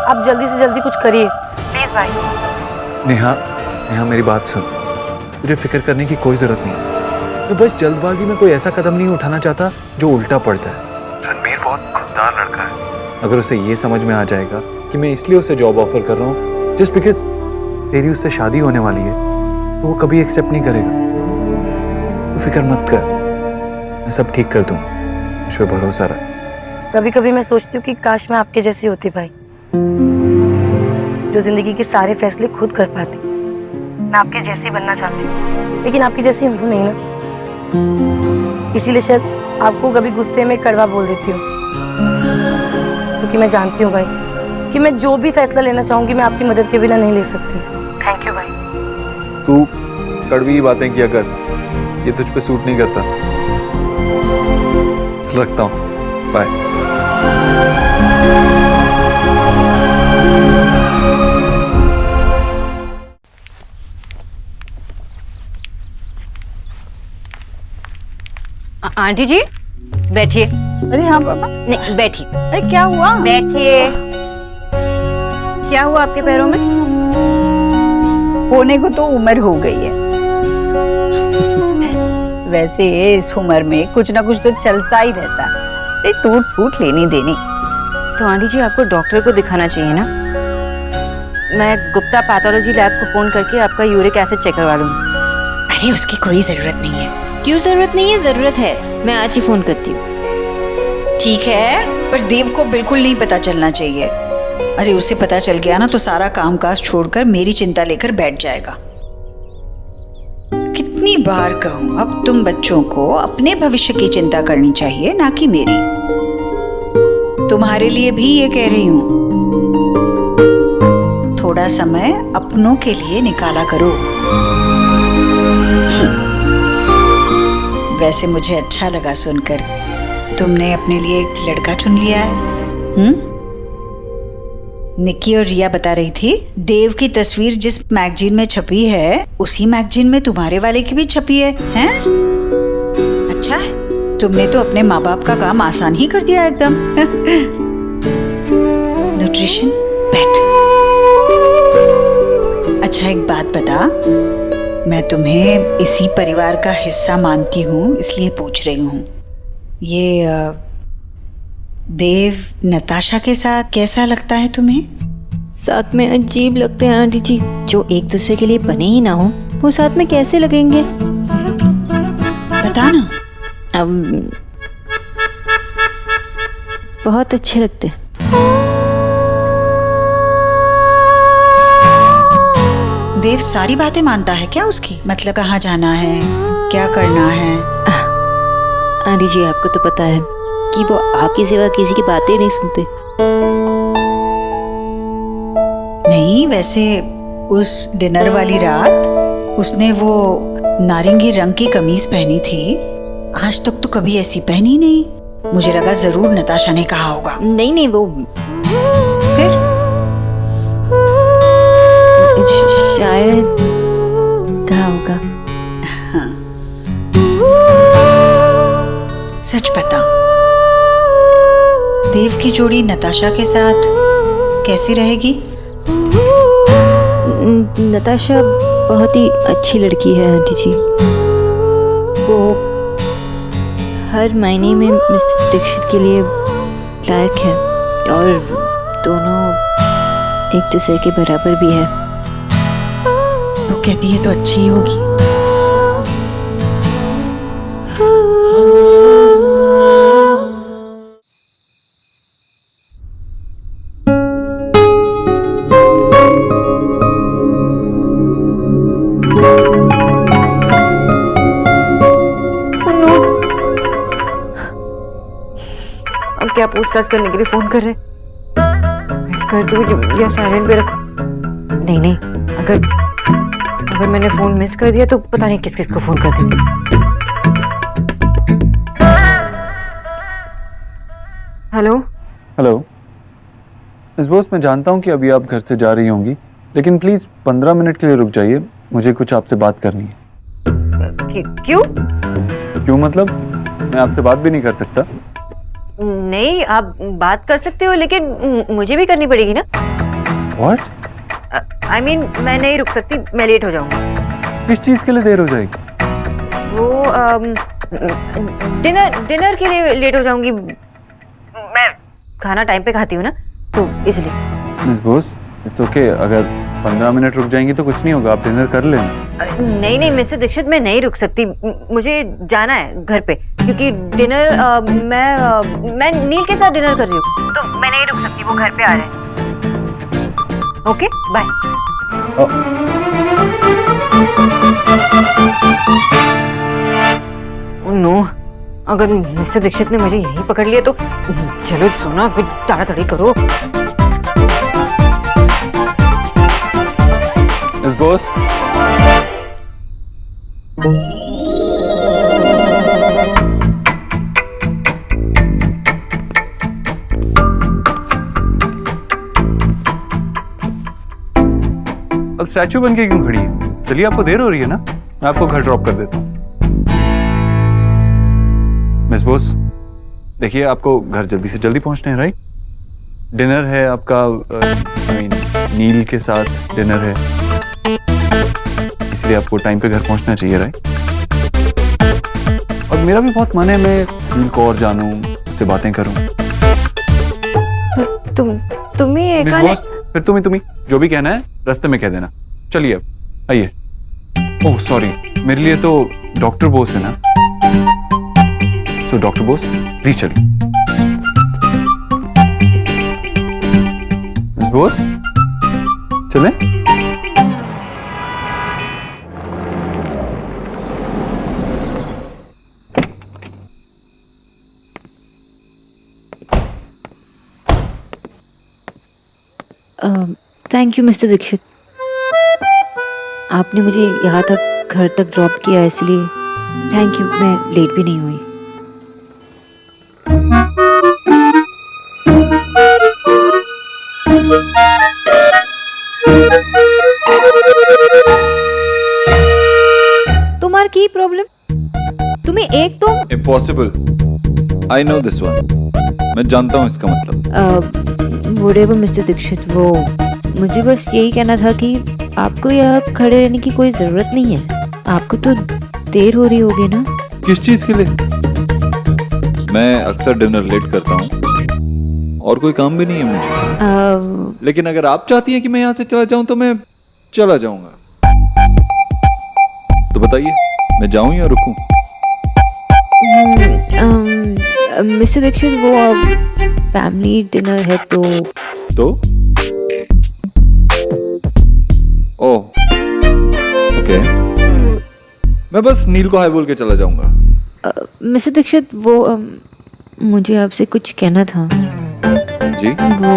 आप जल्दी से जल्दी कुछ करिए प्लीज भाई।
नेहा मेरी बात सुन, तुझे फिक्र करने की कोई जरूरत नहीं। तो बस जल्दबाजी में कोई ऐसा कदम नहीं उठाना चाहता जो उल्टा पड़ जाए। रणबीर बहुत खुददार लड़का है। अगर उसे ये समझ में आ जाएगा कि मैं इसलिए उसे जॉब ऑफर कर रहा हूँ जस्ट बिकॉज तेरी उससे शादी होने वाली है, तो वो कभी एक्सेप्ट नहीं करेगा। तो फिक्र मत कर, मैं सब ठीक कर दूँ, मुझ पर भरोसा रख।
कभी कभी मैं सोचती हूँ कि काश मैं आपके जैसी होती भाई, जो जिंदगी के सारे फैसले खुद कर पाती। मैं आपके जैसी बनना चाहती हूँ, लेकिन आपकी जैसी हूँ नहीं ना, इसीलिए शायद आपको कभी गुस्से में कड़वा बोल देती हूँ, क्योंकि मैं जानती हूँ भाई कि मैं जो भी फैसला लेना चाहूंगी मैं आपकी मदद के बिना नहीं ले सकती। थैंक यू भाई।
तू कड़वी बातें किया कर, ये तुझ पे सूट नहीं करता। चल रखता हूँ, बाय।
आंटी जी बैठिए।
अरे हाँ पापा।
नहीं बैठिए।
अरे क्या हुआ?
बैठिए। क्या हुआ आपके पैरों में?
होने को तो उम्र हो गई है। वैसे इस उम्र में कुछ ना कुछ तो चलता ही रहता है, टूट फूट लेनी देनी।
तो आंटी जी आपको डॉक्टर को दिखाना चाहिए ना। मैं गुप्ता पैथोलॉजी लैब को फोन करके आपका यूरिक एसिड चेक करवा लूंगी।
अरे उसकी कोई जरूरत नहीं है।
क्यों जरूरत नहीं है? जरूरत है, मैं आज ही फोन करती हूँ।
ठीक है, पर देव को बिल्कुल नहीं पता चलना चाहिए। अरे उसे पता चल गया ना तो सारा कामकाज छोड़कर मेरी चिंता लेकर बैठ जाएगा। कितनी बार कहूं, अब तुम बच्चों को अपने भविष्य की चिंता करनी चाहिए, ना कि मेरी। तुम्हारे लिए भी ये कह रही हूं, थोड़ा समय अपनों के लिए निकाला करो। वैसे मुझे अच्छा लगा सुनकर तुमने अपने लिए एक लड़का चुन लिया है। निक्की और रिया बता रही थी देव की तस्वीर जिस मैगजीन में छपी है उसी मैगजीन में तुम्हारे वाले की भी छपी है, हैं? अच्छा है, तुमने तो अपने माँ बाप का काम आसान ही कर दिया एकदम। न्यूट्रिशन पेट। अच्छा एक बात बता, मैं तुम्हें इसी परिवार का हिस्सा मानती हूँ इसलिए पूछ रही हूँ, ये देव नताशा के साथ कैसा लगता है तुम्हें?
साथ में अजीब लगते हैं आंटी जी। जो एक दूसरे के लिए बने ही ना हो वो साथ में कैसे लगेंगे?
बता ना।
अब बहुत अच्छे लगते हैं।
देव सारी बातें मानता है क्या उसकी? मतलब कहाँ जाना है, क्या करना है?
आंटी जी आपको तो पता है कि वो आपके सिवा किसी की बातें नहीं सुनते।
नहीं, वैसे उस डिनर वाली रात उसने वो नारंगी रंग की कमीज पहनी थी, आज तक तो कभी ऐसी पहनी नहीं। मुझे लगा जरूर नताशा ने कहा होगा।
नहीं नहीं, वो
फिर
शायद कहा होगा।
हाँ। सच बता, देव की जोड़ी नताशा के साथ कैसी रहेगी?
नताशा बहुत ही अच्छी लड़की है आंटी जी। वो हर मायने में मिस्टर दीक्षित के लिए लायक है और दोनों एक दूसरे के बराबर भी है।
तो कहती है तो अच्छी ही होगी।
अब क्या पूछताछ करने के लिए फोन कर रहे? मिस कर दूं या साइलेंट पे रखूं? नहीं नहीं, अगर मैंने फोन मिस कर दिया तो पता नहीं किस किस को फोन कर दूं। हेलो
हेलो मिस बोस, मैं जानता हूँ कि अभी आप घर से जा रही होंगी, लेकिन प्लीज 15 मिनट के लिए रुक जाइए, मुझे कुछ आपसे बात करनी है।
क्यों?
क्यों मतलब मैं आपसे बात भी नहीं कर सकता?
नहीं, आप बात कर सकते हो लेकिन मुझे भी करनी पड़ेगी ना।
What?
I mean, मैं नहीं रुक सकती, मैं लेट हो जाऊंगी।
किस चीज के लिए देर हो जाएगी?
वो डिनर के लिए लेट हो जाऊंगी। मैं खाना टाइम पे खाती हूँ ना, तो इसलिए।
मिस बोस, इट्स ओके, अगर 15 मिनट रुक जाएंगी तो कुछ नहीं होगा, आप डिनर कर लेना।
नहीं नहीं मिस्टर दीक्षित, मैं नहीं रुक सकती, मुझे जाना है घर पे, क्योंकि डिनर मैं नील के साथ डिनर कर रही हूँ, तो मैं नहीं रुक सकती, वो घर पे आ रहे हैं। Okay bye. नो, अगर मिस्टर दीक्षित ने मुझे यहीं पकड़ लिया तो चलो सोना, कुछ ताड़ाताड़ी करो।
मिस बोस, अब स्टैचू बन के क्यों खड़ी है? चलिए, आपको देर हो रही है ना, मैं आपको घर ड्रॉप कर देता हूँ। मिस बोस, देखिए आपको घर जल्दी से जल्दी पहुंचना है, राइट? डिनर है आपका, नील के साथ डिनर है, इसलिए आपको टाइम पे घर पहुंचना चाहिए, राइट? और मेरा भी बहुत मन है मैं नील को और जानूं, उससे बातें करूं।
तुम ही
मिस बोस, फिर तुम्ही जो भी कहना है रास्ते में कह देना। चलिए अब आइए। ओह सॉरी, मेरे लिए तो डॉक्टर बोस है ना, सो डॉक्टर बोस प्लीज चलिए। बॉस चलें?
थैंक यू मिस्टर दीक्षित, आपने मुझे यहाँ तक घर तक ड्रॉप किया, इसलिए थैंक यू। मैं लेट भी नहीं हुई।
तुम्हार की प्रॉब्लम? तुम्हें एक तो
impossible. I know this one. मैं जानता हूँ इसका मतलब।
वोडेवर मिस्टर दीक्षित, वो मुझे बस यही कहना था कि आपको यहाँ खड़े रहने की कोई जरूरत नहीं है। आपको तो देर हो रही होगी ना?
किस चीज के लिए? मैं अक्सर डिनर लेट करता हूँ और कोई काम भी नहीं है मुझे। लेकिन अगर आप चाहती हैं कि मैं यहाँ से चला जाऊँ तो मैं चला जाऊंगा। तो बताइए, मैं जाऊं या रुकूं?
मिस्टर दीक्षित, वो फैमिली डिनर है तो
ओह ओके, मैं बस नील को हाय बोल के चला जाऊंगा।
मिस्टर दीक्षित, वो मुझे आपसे कुछ कहना था।
जी?
वो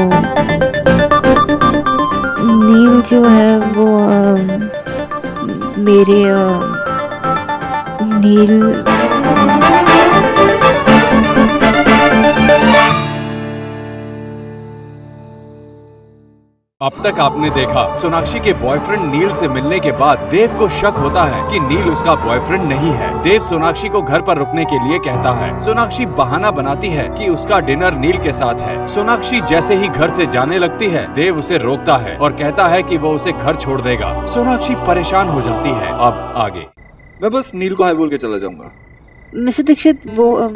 नील जो है वो मेरे नील
अब तक आपने देखा सोनाक्षी के बॉयफ्रेंड नील से मिलने के बाद देव को शक होता है कि नील उसका बॉयफ्रेंड नहीं है। देव सोनाक्षी को घर पर रुकने के लिए कहता है। सोनाक्षी बहाना बनाती है कि उसका डिनर नील के साथ है। सोनाक्षी जैसे ही घर से जाने लगती है, देव उसे रोकता है और कहता है कि वो उसे घर छोड़ देगा। सोनाक्षी परेशान हो जाती है। अब आगे।
मैं बस नील को हाय बोल के चला जाऊंगा।
मिस्टर दीक्षित, वो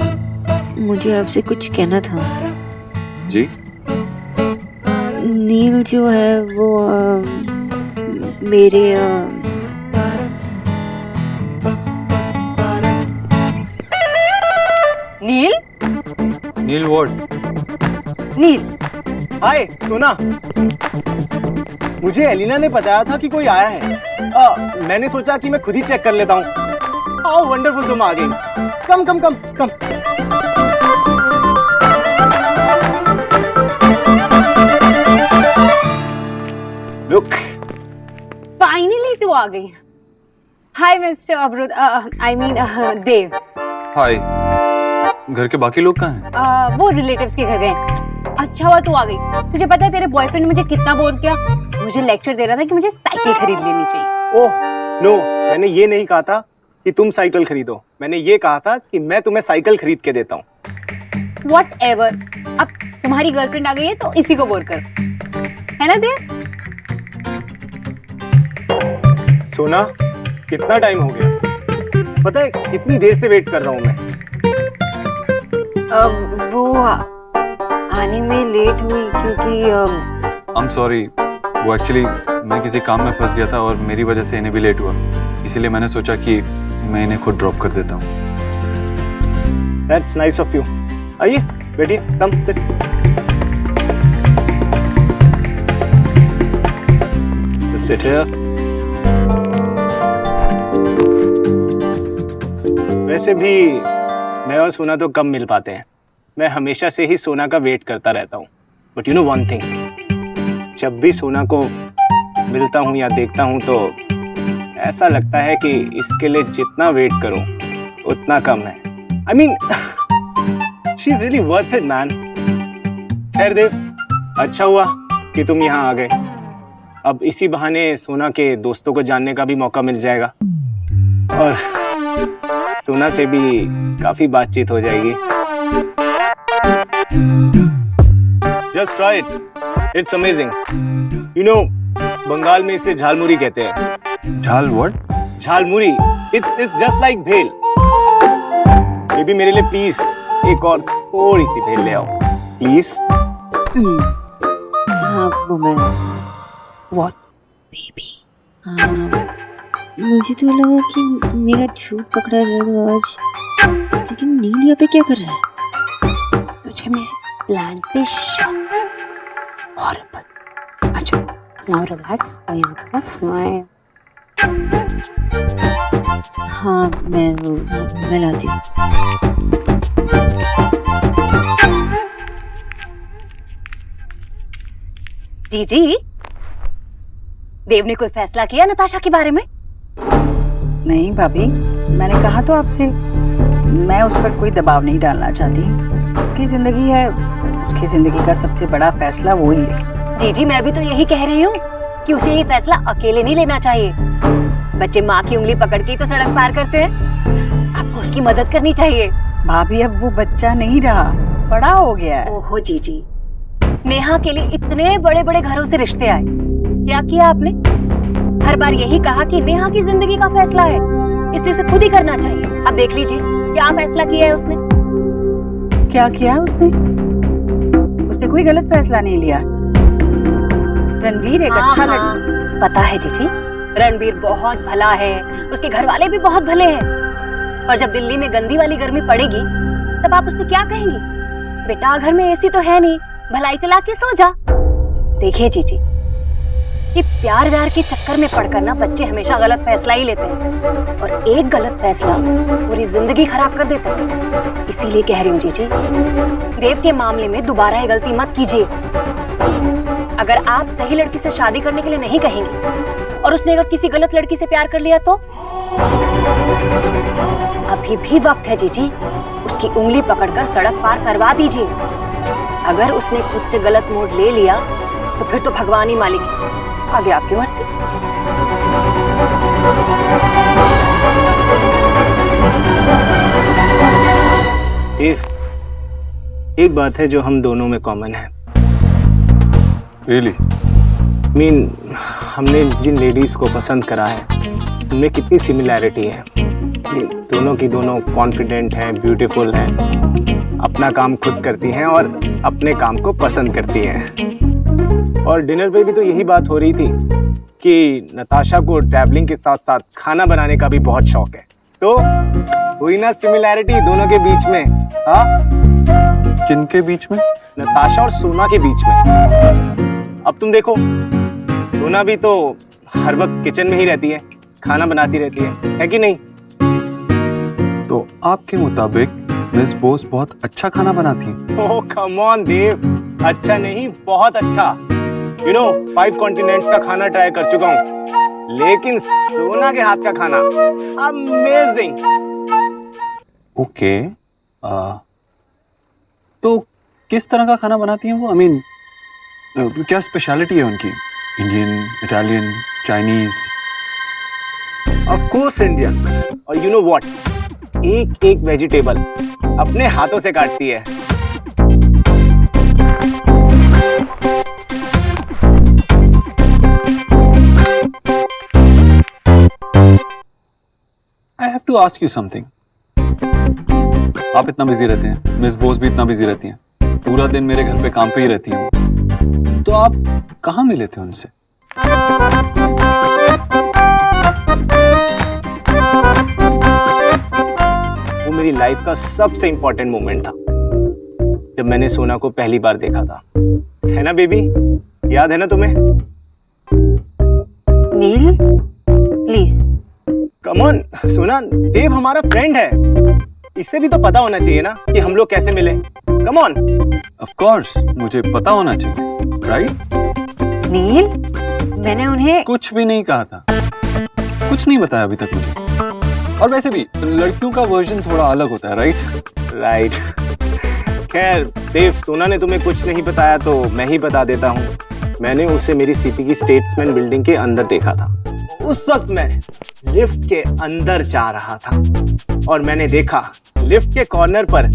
मुझे आपसे कुछ कहना था।
जी?
नील जो है वो मेरे
नील?
नील व्हाट?
नील
हाय सोना, मुझे एलिना ने बताया था कि कोई आया है। मैंने सोचा कि मैं खुद ही चेक कर लेता हूँ। हाउ वंडरफुल तुम आ गई। कम कम कम कम। लुक,
फाइनली तू आ गई। हाय मिस्टर अवरुद, आई मीन देव।
हाय। घर के बाकी लोग कहाँ हैं?
वो रिलेटिव्स के घर गए। अच्छा हुआ तू आ गई। तुझे पता है तेरे बॉयफ्रेंड ने मुझे कितना बोर किया? मुझे लेक्चर दे रहा था कि मुझे साइकिल खरीद लेनी चाहिए।
ओह नो, मैंने ये नहीं कहा था कि तुम साइकिल खरीदो। मैंने ये कहा था कि मैं तुम्हें साइकिल खरीद के देता हूँ।
Whatever, अब तुम्हारी गर्लफ्रेंड आ गई है तो इसी को बोर करो, है ना देव?
सोना, कितना टाइम हो गया? पता है कितनी देर से वेट कर रहा हूँ मैं।
वो आने में लेट हुई क्योंकि
I'm sorry, वो एक्चुअली मैं किसी काम में फंस गया था और मेरी वजह से इन्हें भी लेट हुआ। इसीलिए मैंने सोचा कि मैं इन्हें खुद ड्रॉप कर देता हूँ।
That's nice of you. आइए बैठिए, come sit. Just sit here. वैसे भी मैं और सोना तो कम मिल पाते हैं। मैं हमेशा से ही सोना का वेट करता रहता हूँ। But you know one thing, जब भी सोना को मिलता हूँ या देखता हूँ तो ऐसा लगता है कि इसके लिए जितना वेट करूँ उतना कम है। I mean she is really worth it man. खैर देव, अच्छा हुआ कि तुम यहाँ आ गए। अब इसी बहाने सोना के दोस्तों को जानने का भी मौका मिल जाएगा और सोना से भी काफी बातचीत हो जाएगी। Just try it, it's amazing. You know, Bengal में इसे झालमुरी कहते हैं।
Jhal what?
Jhalmuri. It's just like bhel. Baby मेरे लिए प्लीज एक और थोड़ी सी भेल ले आओ प्लीज।
हाँ वो मैं व्हाट बेबी। मुझे तो लगा कि मेरा झूठ पकड़ा जाएगा आज, लेकिन नील यहाँ पे क्या कर रहा है? मुझे मेरे प्लान पे शक। हॉरिबल। नाउ रिलैक्स और यहाँ पे स्माइल। हाँ मैं लाती हूँ।
जीजी, देव ने कोई फैसला किया नताशा के बारे में?
नहीं भाभी, मैंने कहा तो आपसे, मैं उस पर कोई दबाव नहीं डालना चाहती। उसकी जिंदगी है, उसकी जिंदगी का सबसे बड़ा फैसला वो ही ले।
जीजी, मैं भी तो यही कह रही हूँ कि उसे ये फैसला अकेले नहीं लेना चाहिए। बच्चे माँ की उंगली पकड़ के ही तो सड़क पार करते हैं। आपको उसकी मदद करनी चाहिए।
भाभी, अब वो बच्चा नहीं रहा, बड़ा हो गया है।
ओहो जीजी, नेहा के लिए इतने बड़े बड़े घरों से रिश्ते आए, क्या किया आपने? हर बार यही कहा कि नेहा की जिंदगी का फैसला है, इसलिए उसे खुद ही करना चाहिए। अब देख लीजिए क्या फैसला किया है उसने।
क्या किया उसने? उसने कोई गलत फैसला नहीं लिया। रणवीर एक अच्छा लड़का।
पता है जीजी, रणवीर बहुत भला है, उसके घर वाले भी बहुत भले हैं। पर जब दिल्ली में गंदी वाली गर्मी पड़ेगी तब आप उससे क्या कहेंगी? बेटा, घर में एसी तो है नहीं, भलाई चला के सो जा। देखिए जीजी, ये प्यार व्यार के चक्कर में पड़कर ना बच्चे हमेशा गलत फैसला ही लेते हैं, और एक गलत फैसला पूरी जिंदगी खराब कर देता है। इसीलिए कह रही हूँ जीजी, देव के मामले में दोबारा ये गलती मत कीजिए। अगर आप सही लड़की से शादी करने के लिए नहीं कहेंगे और उसने अगर किसी गलत लड़की से प्यार कर लिया तो? अभी भी वक्त है जीजी, उसकी उंगली पकड़कर सड़क पार करवा दीजिए। अगर उसने खुद से गलत मोड़ ले लिया तो फिर तो भगवान ही मालिक है, आगे आपकी मर्जी।
एक बात है जो हम दोनों में कॉमन है।
Really?
मीन हमने जिन लेडीज को पसंद करा है उनमें कितनी सिमिलैरिटी है। ये दोनों की दोनों कॉन्फिडेंट हैं, ब्यूटीफुल हैं, अपना काम खुद करती हैं और अपने काम को पसंद करती हैं। और डिनर पे भी तो यही बात हो रही थी कि नताशा को ट्रैवलिंग के साथ साथ खाना बनाने का भी बहुत शौक है। तो हुई ना सिमिलैरिटी दोनों के बीच में? हाँ,
किनके बीच में?
नताशा और सोना के बीच में। अब तुम देखो, सोना भी तो हर वक्त किचन में ही रहती है, खाना बनाती रहती है कि नहीं?
तो आपके मुताबिक मिस बोस बहुत अच्छा खाना बनाती हैं?
ओह कम ऑन देव, अच्छा नहीं बहुत अच्छा। यू नो 5 कॉन्टिनेंट्स का खाना ट्राई कर चुका हूँ, लेकिन सोना के हाथ का खाना अमेजिंग।
ओके, तो किस तरह का खाना बनाती हैं वो? आई मीन क्या स्पेशलिटी है उनकी? Indian, Italian, Chinese?
Of course Indian. और यू नो व्हाट, एक एक वेजिटेबल अपने हाथों से काटती है।
I have to ask you something. आप इतना बिजी रहते हैं, मिस बोस भी इतना बिजी रहती हैं, पूरा दिन मेरे घर पे काम पे ही रहती हैं, तो आप कहाँ मिले थे उनसे?
वो मेरी लाइफ का सबसे इंपॉर्टेंट मोमेंट था जब मैंने सोना को पहली बार देखा था, है ना बेबी? याद है ना तुम्हें?
नील, प्लीज।
कम ऑन सोना, देव हमारा फ्रेंड है, इससे भी तो पता होना चाहिए ना कि हम लोग कैसे मिले। Come on.
ऑफ कोर्स मुझे पता होना चाहिए, राइट?
नील, मैंने उन्हें
कुछ भी नहीं कहा था, कुछ नहीं बताया अभी तक मुझे। और वैसे भी लड़कियों का वर्जन थोड़ा अलग होता है, राइट?
राइट। खैर देव, सोना ने तुम्हें कुछ नहीं बताया तो मैं ही बता देता हूँ। मैंने उसे मेरी सिटी की स्टेट्समैन बिल्डिंग के अंदर देखा था। उस वक्त मैं लिफ्ट के अंदर जा रहा था और मैंने देखा लिफ्ट के कॉर्नर पर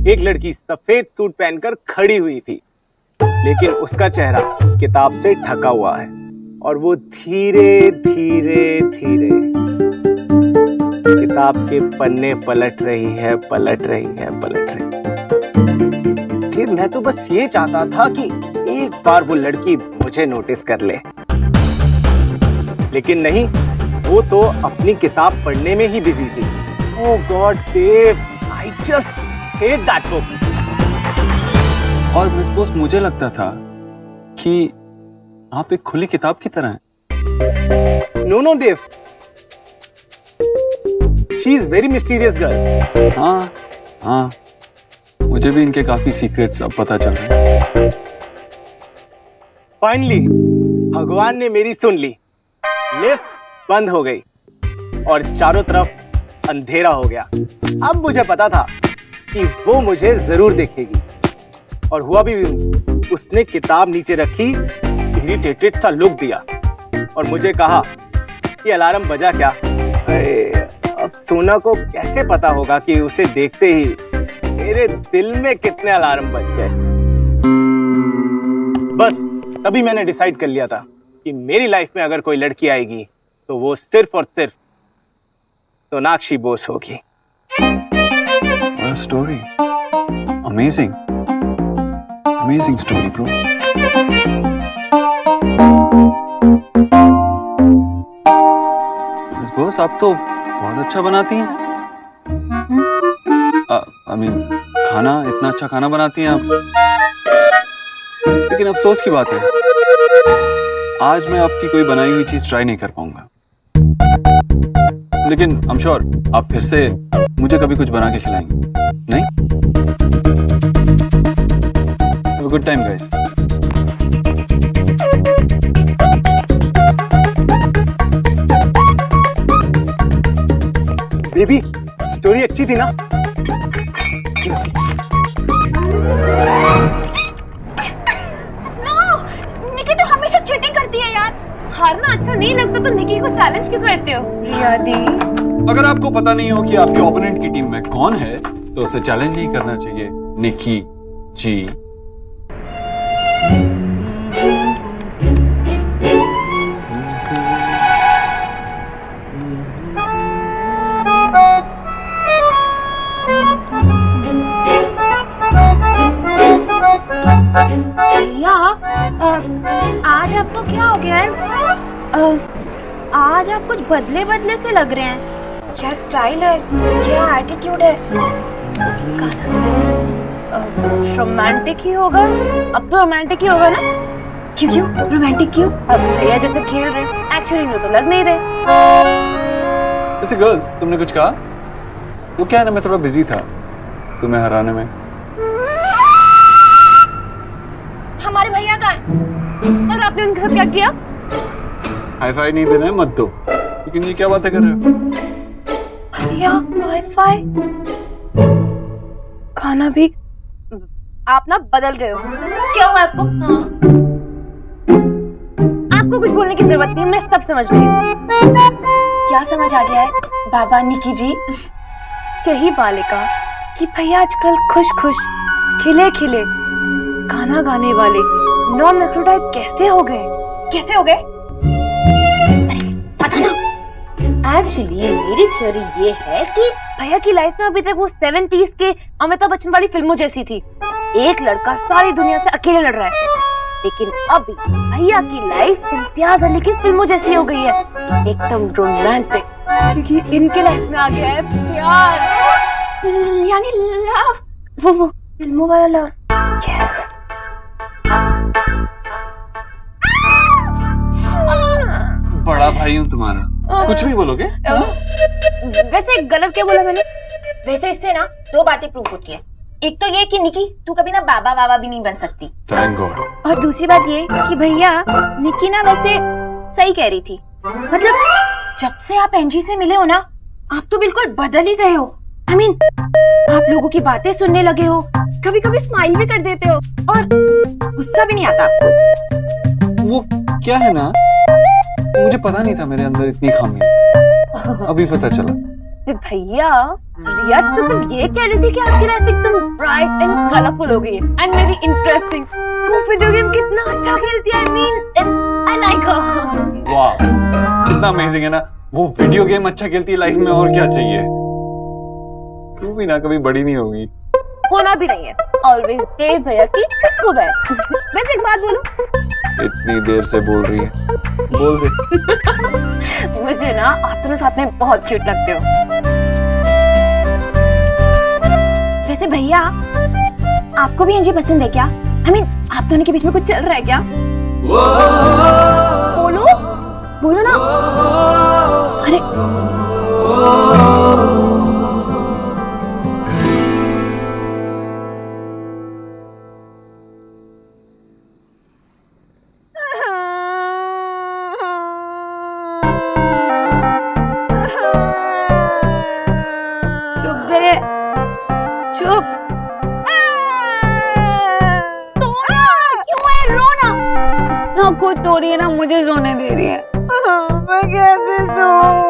एक लड़की सफेद सूट पहनकर खड़ी हुई थी, लेकिन उसका चेहरा किताब से ढका हुआ है और वो धीरे धीरे धीरे किताब के पन्ने पलट रही है, पलट रही है, पलट रही है। फिर मैं तो बस ये चाहता था कि एक बार वो लड़की मुझे नोटिस कर ले, लेकिन नहीं, वो तो अपनी किताब पढ़ने में ही बिजी थी। Oh God Dev, I just hate that book.
और मिस बोस, मुझे लगता था कि आप एक खुली किताब की तरह हैं।
No no Dev, she is very mysterious girl.
हाँ हाँ, मुझे भी इनके काफी सीक्रेट्स अब पता चल रहे हैं।
फाइनली भगवान ने मेरी सुन ली। लिफ्ट बंद हो गई और चारों तरफ अंधेरा हो गया। अब मुझे पता था कि वो मुझे जरूर देखेगी, और हुआ भी यूं। उसने किताब नीचे रखी, इरिटेटेड सा लुक दिया और मुझे कहा कि अलार्म बजा क्या। अरे अब सोना को कैसे पता होगा कि उसे देखते ही मेरे दिल में कितने अलार्म बज गए। बस तभी मैंने डिसाइड कर लिया था कि मेरी लाइफ में अगर कोई लड़की आएगी तो वो सिर्फ और सिर्फ सोनाक्षी बोस होगी।
What a story. Amazing. Amazing story, bro. Miss Bose, आप तो बहुत अच्छा बनाती हैं। I mean, खाना, इतना अच्छा खाना बनाती हैं आप। लेकिन अफसोस की बात है, आज मैं आपकी कोई बनाई हुई चीज ट्राई नहीं कर पाऊंगा। लेकिन आई एम श्योर आप फिर से मुझे कभी कुछ बना के खिलाएंगे, नहीं? Have a good time, guys.
Baby, story अच्छी थी ना?
निकी तो हमेशा चीटिंग करती है यार।
हारना अच्छा नहीं लगता तो निकी को चैलेंज क्यों करते हो?
रियादी,
अगर आपको पता नहीं हो कि आपके ओपोनेंट की टीम में कौन है तो उसे चैलेंज नहीं करना चाहिए, निकी जी।
भैया, आज आपको क्या हो गया है? आज आप कुछ बदले बदले से लग रहे हैं। क्या स्टाइल है, क्या एटीट्यूड है?
रोमांटिक ही होगा। अब तो रोमांटिक ही होगा ना?
क्यों क्यों रोमांटिक क्यों?
अब भैया जैसे खेल रहे हैं, एक्चुअली में तो लग नहीं रहे।
वैसे गर्ल्स, तुमने कुछ कहा? वो क्या है ना, मैं थोड़ा बिजी था तुम्हें हराने में।
हमारे भैया का है।
और आपने उनके साथ क्या किया?
हाई फाई नहीं देना है, मत दो। लेकिन ये क्या बातें कर रहे हो?
भैया वाईफाई, खाना भी।
आप ना बदल गए हो। क्या हुआ आपको? आपको कुछ बोलने की जरूरत नहीं, मैं सब समझ गई हूँ।
क्या समझ आ गया है बाबा निकी जी?
यही बालिका कि भैया आजकल खुश खुश, खिले खिले, गाना गाने वाले नॉन नखरू टाइप कैसे हो गए?
कैसे हो गए? पता ना।
एक्चुअली मेरी थ्योरी ये है कि भैया की लाइफ में अभी तक वो 70s के अमिताभ बच्चन वाली फिल्मों जैसी थी। एक लड़का सारी दुनिया से अकेले लड़ रहा है, लेकिन अभी भैया की लाइफ इम्तियाज अली की फिल्मों जैसी हो गई है, एकदम रोमांटिक, क्योंकि इनके लाइफ में आ गया है प्यार,
यानी लव। वो
फिल्मों वाला लव। यस।
बड़ा भाई हूँ तुम्हारा, कुछ भी बोलोगे?
वैसे गलत क्या बोला मैंने?
वैसे इससे ना दो बातें प्रूव होती है। एक तो ये कि निकी तू कभी ना बाबा वाबा भी नहीं बन सकती,
Thank God.
और दूसरी बात ये कि भैया निकी ना वैसे सही कह रही थी। मतलब जब से आप एनजी से मिले हो ना, आप तो बिल्कुल बदल ही गए हो। I mean, आप लोगों की बातें सुनने लगे हो, कभी कभी स्माइल भी कर देते हो, और गुस्सा भी नहीं आता आपको।
वो क्या है ना, मुझे पता नहीं था मेरे अंदर इतनी खामी है, अभी पता चला।
भैया रिया तो सिर्फ ये कह रही थी कि आपकी लाइफ एकदम ब्राइट एंड कलरफुल हो गई है एंड वेरी इंटरेस्टिंग। वो वीडियो गेम कितना अच्छा खेलती है, आई लाइक हर।
वाह, कितना अमेजिंग है ना। वो वीडियो गेम अच्छा खेलती है, लाइफ में और क्या चाहिए। तू भी ना कभी बड़ी नहीं होगी।
होना भी नहीं है, ऑलवेज देव भैया की चुप्पू है। वैसे एक बात बोलूं?
इतनी देर से बोल रही है, बोल दे।
मुझे ना आप दोनों साथ में बहुत क्यूट लगते हो।
वैसे भैया आपको भी एनजी पसंद है क्या? I mean, आप दोनों के बीच में कुछ चल रहा है क्या? बोलो बोलो ना। अरे चुप बे, चुप।
क्यों है? रो ना। ना खुद रो रही है ना मुझे सोने दे रही है।
मैं कैसे सोऊं?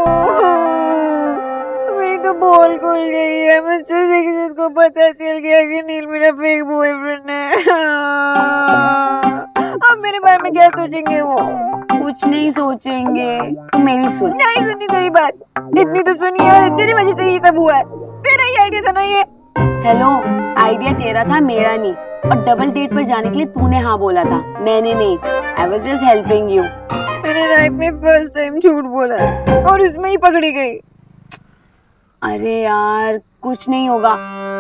मेरी तो बोल खुल गई है। मुझसे दीक्षित को पता चल गया कि नील मेरा फेक बॉयफ्रेंड है। अब मेरे बारे में क्या सोचेंगे वो?
कुछ नहीं सोचेंगे, मेरी सुन।
नहीं सुननी तेरी बात, इतनी तो सुनी है। तेरी वजह से ये सब हुआ है। तेरा ही आइडिया था ना ये?
हेलो, आइडिया तेरा था, मेरा नहीं। और डबल डेट पर जाने के लिए तूने हाँ बोला था, मैंने नहीं। I was just helping you.
मैंने लाइफ में फर्स्ट टाइम झूठ बोला है और इसमें ही पकड़ी गई।
अरे यार कुछ नहीं होगा।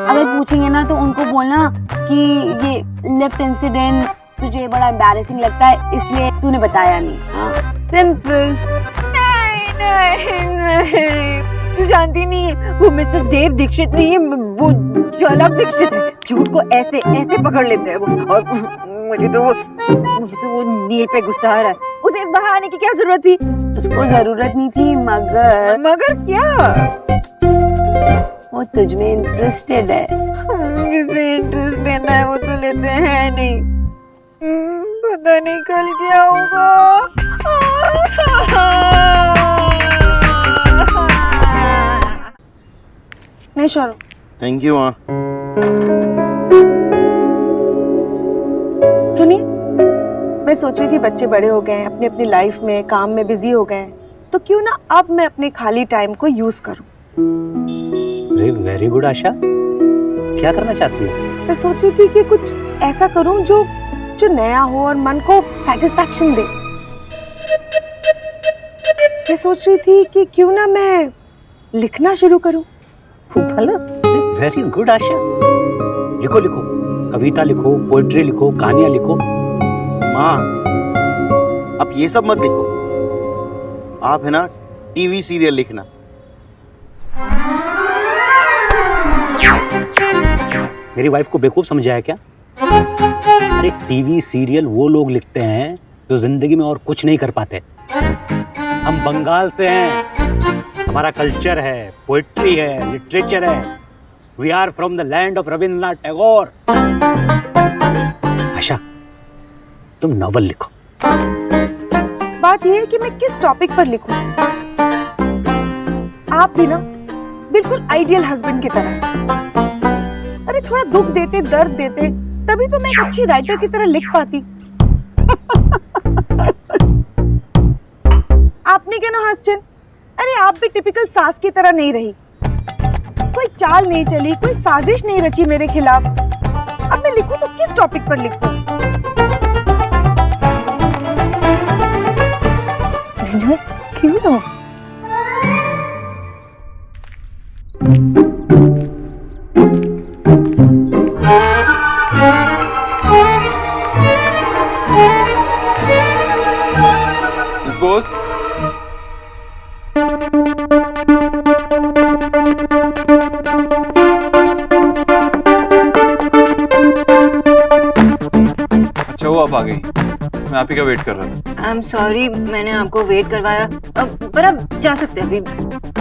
अगर पूछेंगे ना तो उनको बोलना कि ये लिफ्ट इंसिडेंट तुझे बड़ा एम्बैरेसिंग लगता है इसलिए तूने बताया नहीं। हाँ सिंपल।
नहीं नहीं नहीं, तू जानती नहीं है वो मिस्टर देव दीक्षित नहीं है, वो झलक दीक्षित है। झूठ को ऐसे ऐसे पकड़ लेते हैं वो। और मुझे तो वो नील पे गुस्सा आ रहा है। उसे बाहर आने की क्या जरूरत थी?
उसको जरूरत नहीं थी, मगर
क्या?
वो तुझ में इंटरेस्टेड है।
जिसे इंटरेस्ट लेना है वो तो लेते हैं नहीं। पता नहीं कल क्या होगा। नहीं शौरव।
थैंक यू माँ।
सुनिए, मैं सोच रही थी बच्चे बड़े हो गए हैं, अपनी अपनी लाइफ में काम में बिजी हो गए हैं, तो क्यों ना अब मैं अपने खाली टाइम को यूज करूं।
वेरी गुड आशा, क्या करना चाहती हो?
मैं सोच रही थी कि कुछ ऐसा करूं जो नया हो और मन को सेटिस्फैक्शन दे। मैं सोच रही थी कि क्यों ना मैं लिखना शुरू करूं।
वेरी गुड आशा, लिखो लिखो, कविता लिखो, पोएट्री लिखो, कहानियां लिखो।
माँ आप ये सब मत लिखो, आप है ना टीवी सीरियल लिखना।
मेरी वाइफ को बेवकूफ समझा है क्या? अरे टीवी सीरियल वो लोग लिखते हैं जो जिंदगी में और कुछ नहीं कर पाते। हम बंगाल से हैं, हमारा कल्चर है, पोएट्री है, लिटरेचर है। We are from the land of Rabindranath Tagore. Asha तुम नॉवल लिखो।
बात यह है कि मैं किस टॉपिक पर लिखूं। आप भी ना बिल्कुल आइडियल हस्बैंड की तरह। अरे थोड़ा दुख देते, दर्द देते, तभी तो मैं एक अच्छी राइटर की तरह लिख पाती। आपने क्या ना हंसचन? अरे आप भी टिपिकल सास की तरह नहीं रही। कोई चाल नहीं चली, कोई साजिश नहीं रची मेरे खिलाफ। अब मैं लिखूं तो किस टॉपिक पर लिखूं? क्यों ना?
बोस, अच्छा वो आप आ गई, मैं आप ही का वेट कर रहा था।
आई एम सॉरी, मैंने आपको वेट करवाया। पर आप जा सकते हैं अभी।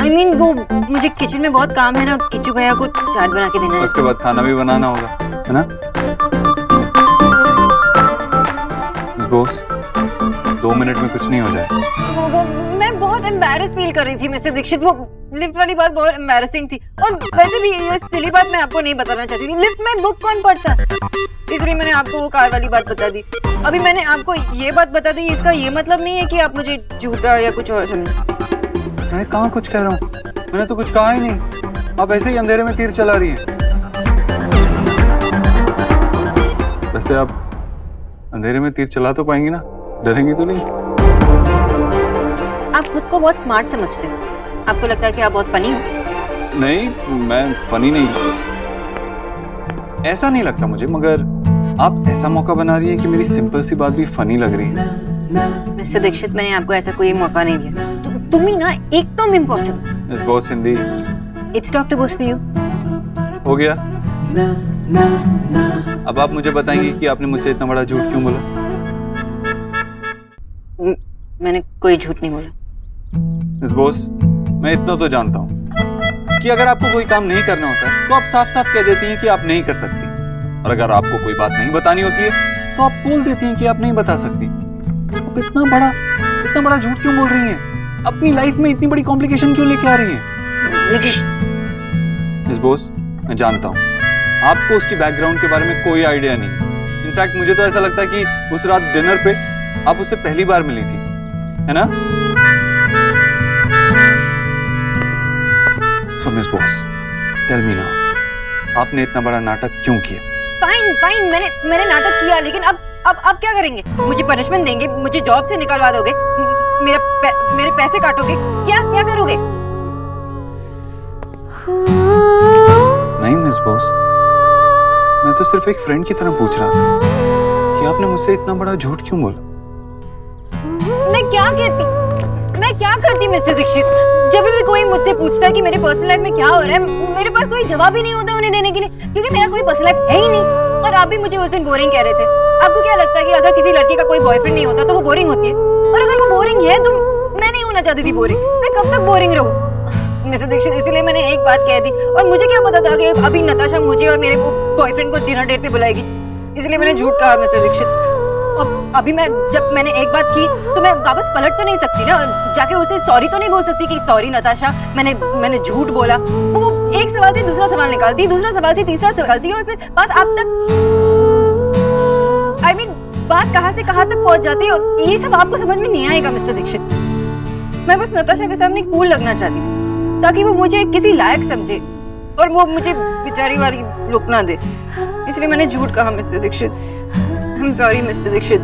आई मीन वो मुझे किचन में बहुत काम है ना, किच्चू भैया को चाट बना के देना है।
उसके बाद खाना भी बनाना होगा, है ना? बॉस 2 मिनट में कुछ नहीं हो जाए।
मैं बहुत एम्बैरेस फील कर रही थी मिस्टर दीक्षित। वो लिफ्ट वाली बात बहुत एम्बैरेसिंग थी। और वैसे भी ये सिली बात मैं आपको नहीं बताना चाहती थी। लिफ्ट में बुक कौन पढ़ता है, इसलिए मैंने आपको वो कार वाली बात बता दी। अभी मैंने आपको ये बात बता दी, इसका ये मतलब नहीं है कि आप मुझे झूठा या कुछ और समझे।
मैं कहाँ कुछ कह रहा हूँ, मैंने तो कुछ कहा ही नहीं। आप ऐसे ही अंधेरे में तीर चला रही हैं। वैसे आप अंधेरे में तीर चला तो पाएंगी ना, डरेंगी तो नहीं?
आप खुद को बहुत स्मार्ट समझते हो। आपको लगता है कि आप बहुत फनी हो।
नहीं, मैं फनी नहीं, ऐसा नहीं लगता मुझे, मगर आप ऐसा मौका बना रही हैं कि मेरी सिंपल सी बात भी फनी लग रही है।
मिस्टर दीक्षित, मैंने आपको ऐसा कोई मौका नहीं दिया। तुम ही ना एकदम impossible.
Miss Bose Hindi.
It's doctor Bose for you.
हो गया। अब आप मुझे बताएंगे कि आपने मुझसे इतना बड़ा झूठ क्यों बोला?
मैंने कोई झूठ नहीं बोला।
मिस बोस, मैं इतना तो जानता हूँ कि अगर आपको कोई काम नहीं करना होता है तो आप साफ साफ कह देती हैं कि आप नहीं कर सकती, और अगर आपको कोई बात नहीं बतानी होती है तो आप बोल देती हैं कि आप नहीं बता सकती। आप इतना बड़ा झूठ क्यों बोल रही हैं? अपनी लाइफ में इतनी बड़ी कॉम्प्लिकेशन क्यों लेके आ रही हैं?
लेकिन
मिस बोस, मैं जानता हूँ आपको उसकी बैकग्राउंड के बारे में कोई आइडिया नहीं। इनफैक्ट मुझे तो ऐसा लगता है कि उस रात डिनर पे आप उससे पहली बार मिली थी, है ना? So Miss Boss, tell me now, आपने इतना बड़ा नाटक क्यों किया?
फाइन, मैंने नाटक किया, लेकिन अब क्या करेंगे? मुझे पनिशमेंट देंगे, मुझे जॉब से निकलवा दोगे, मेरे पैसे काटोगे, क्या करोगे?
नहीं मिस बॉस, मैं तो सिर्फ एक फ्रेंड की तरह पूछ रहा था कि आपने मुझसे इतना बड़ा झूठ क्यों बोला?
मैं क्या करती मिस्टर दीक्षित? जब भी कोई मुझसे पूछता है कि मेरे पर्सनल लाइफ में क्या हो रहा है, मेरे पास कोई जवाब ही नहीं होता उन्हें देने के लिए, क्योंकि मेरा कोई पर्सनल लाइफ है ही नहीं। और आप भी मुझे उस दिन बोरिंग कह रहे थे। आपको क्या लगता है कि अगर किसी लड़की का कोई बॉयफ्रेंड नहीं होता तो वो बोरिंग होती है? और अगर वो बोरिंग है तो मैं नहीं होना चाहती थी बोरिंग। मैं कब तक बोरिंग रहूं मिस्टर दीक्षित? इसलिए मैंने एक बात कह दी, और मुझे क्या पता था कि अभी नताशा मुझे और मेरे बॉयफ्रेंड को डिनर डेट पे बुलाएगी, इसलिए मैंने झूठ कहा मिस्टर दीक्षित। अभी जब मैंने एक बात की तो मैं वापस पलट तो नहीं सकती ना, जाके उसे सॉरी तो नहीं बोल सकती कि सॉरी नताशा, मैंने झूठ बोला। वो एक सवाल से दूसरा सवाल निकालती, दूसरा सवाल से तीसरा निकालती, और फिर बात आप तक बात कहाँ से कहाँ तक पहुंच जाती है। ये सब आपको समझ में नहीं आएगा मिस्टर दीक्षित। मैं बस नताशा के सामने कूल लगना चाहती थी ताकि वो मुझे किसी लायक समझे और वो मुझे बेचारी वाली लुक ना दे, इसलिए मैंने झूठ कहा mister Dikshit. I'm sorry, Mr. Dixit.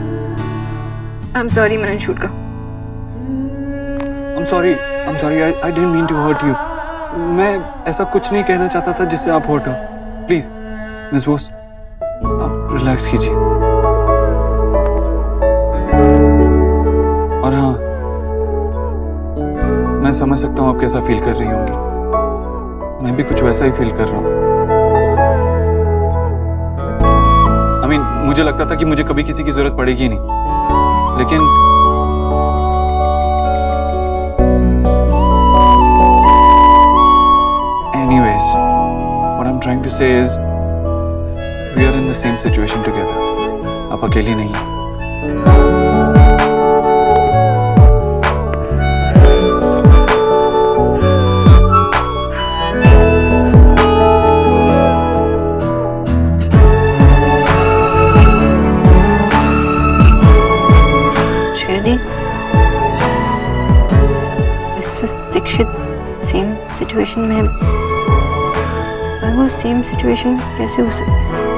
I'm sorry, मैंने झूठ कहा।
I'm sorry, I didn't mean to hurt you. मैं ऐसा कुछ नहीं कहना चाहता था जिससे आप हर्ट हो। प्लीज, मिस बोस, आप रिलैक्स कीजिए। और हाँ, मैं समझ सकता हूँ आप कैसा फील कर रही होंगी। मैं भी कुछ वैसा ही फील कर रहा हूँ। मुझे लगता था कि मुझे कभी किसी की जरूरत पड़ेगी नहीं, लेकिन anyways, what I'm trying to say is we are in the same situation together. आप अकेली नहीं हैं।
सिचुएशन में, वो सेम सिचुएशन कैसे हो सकता है?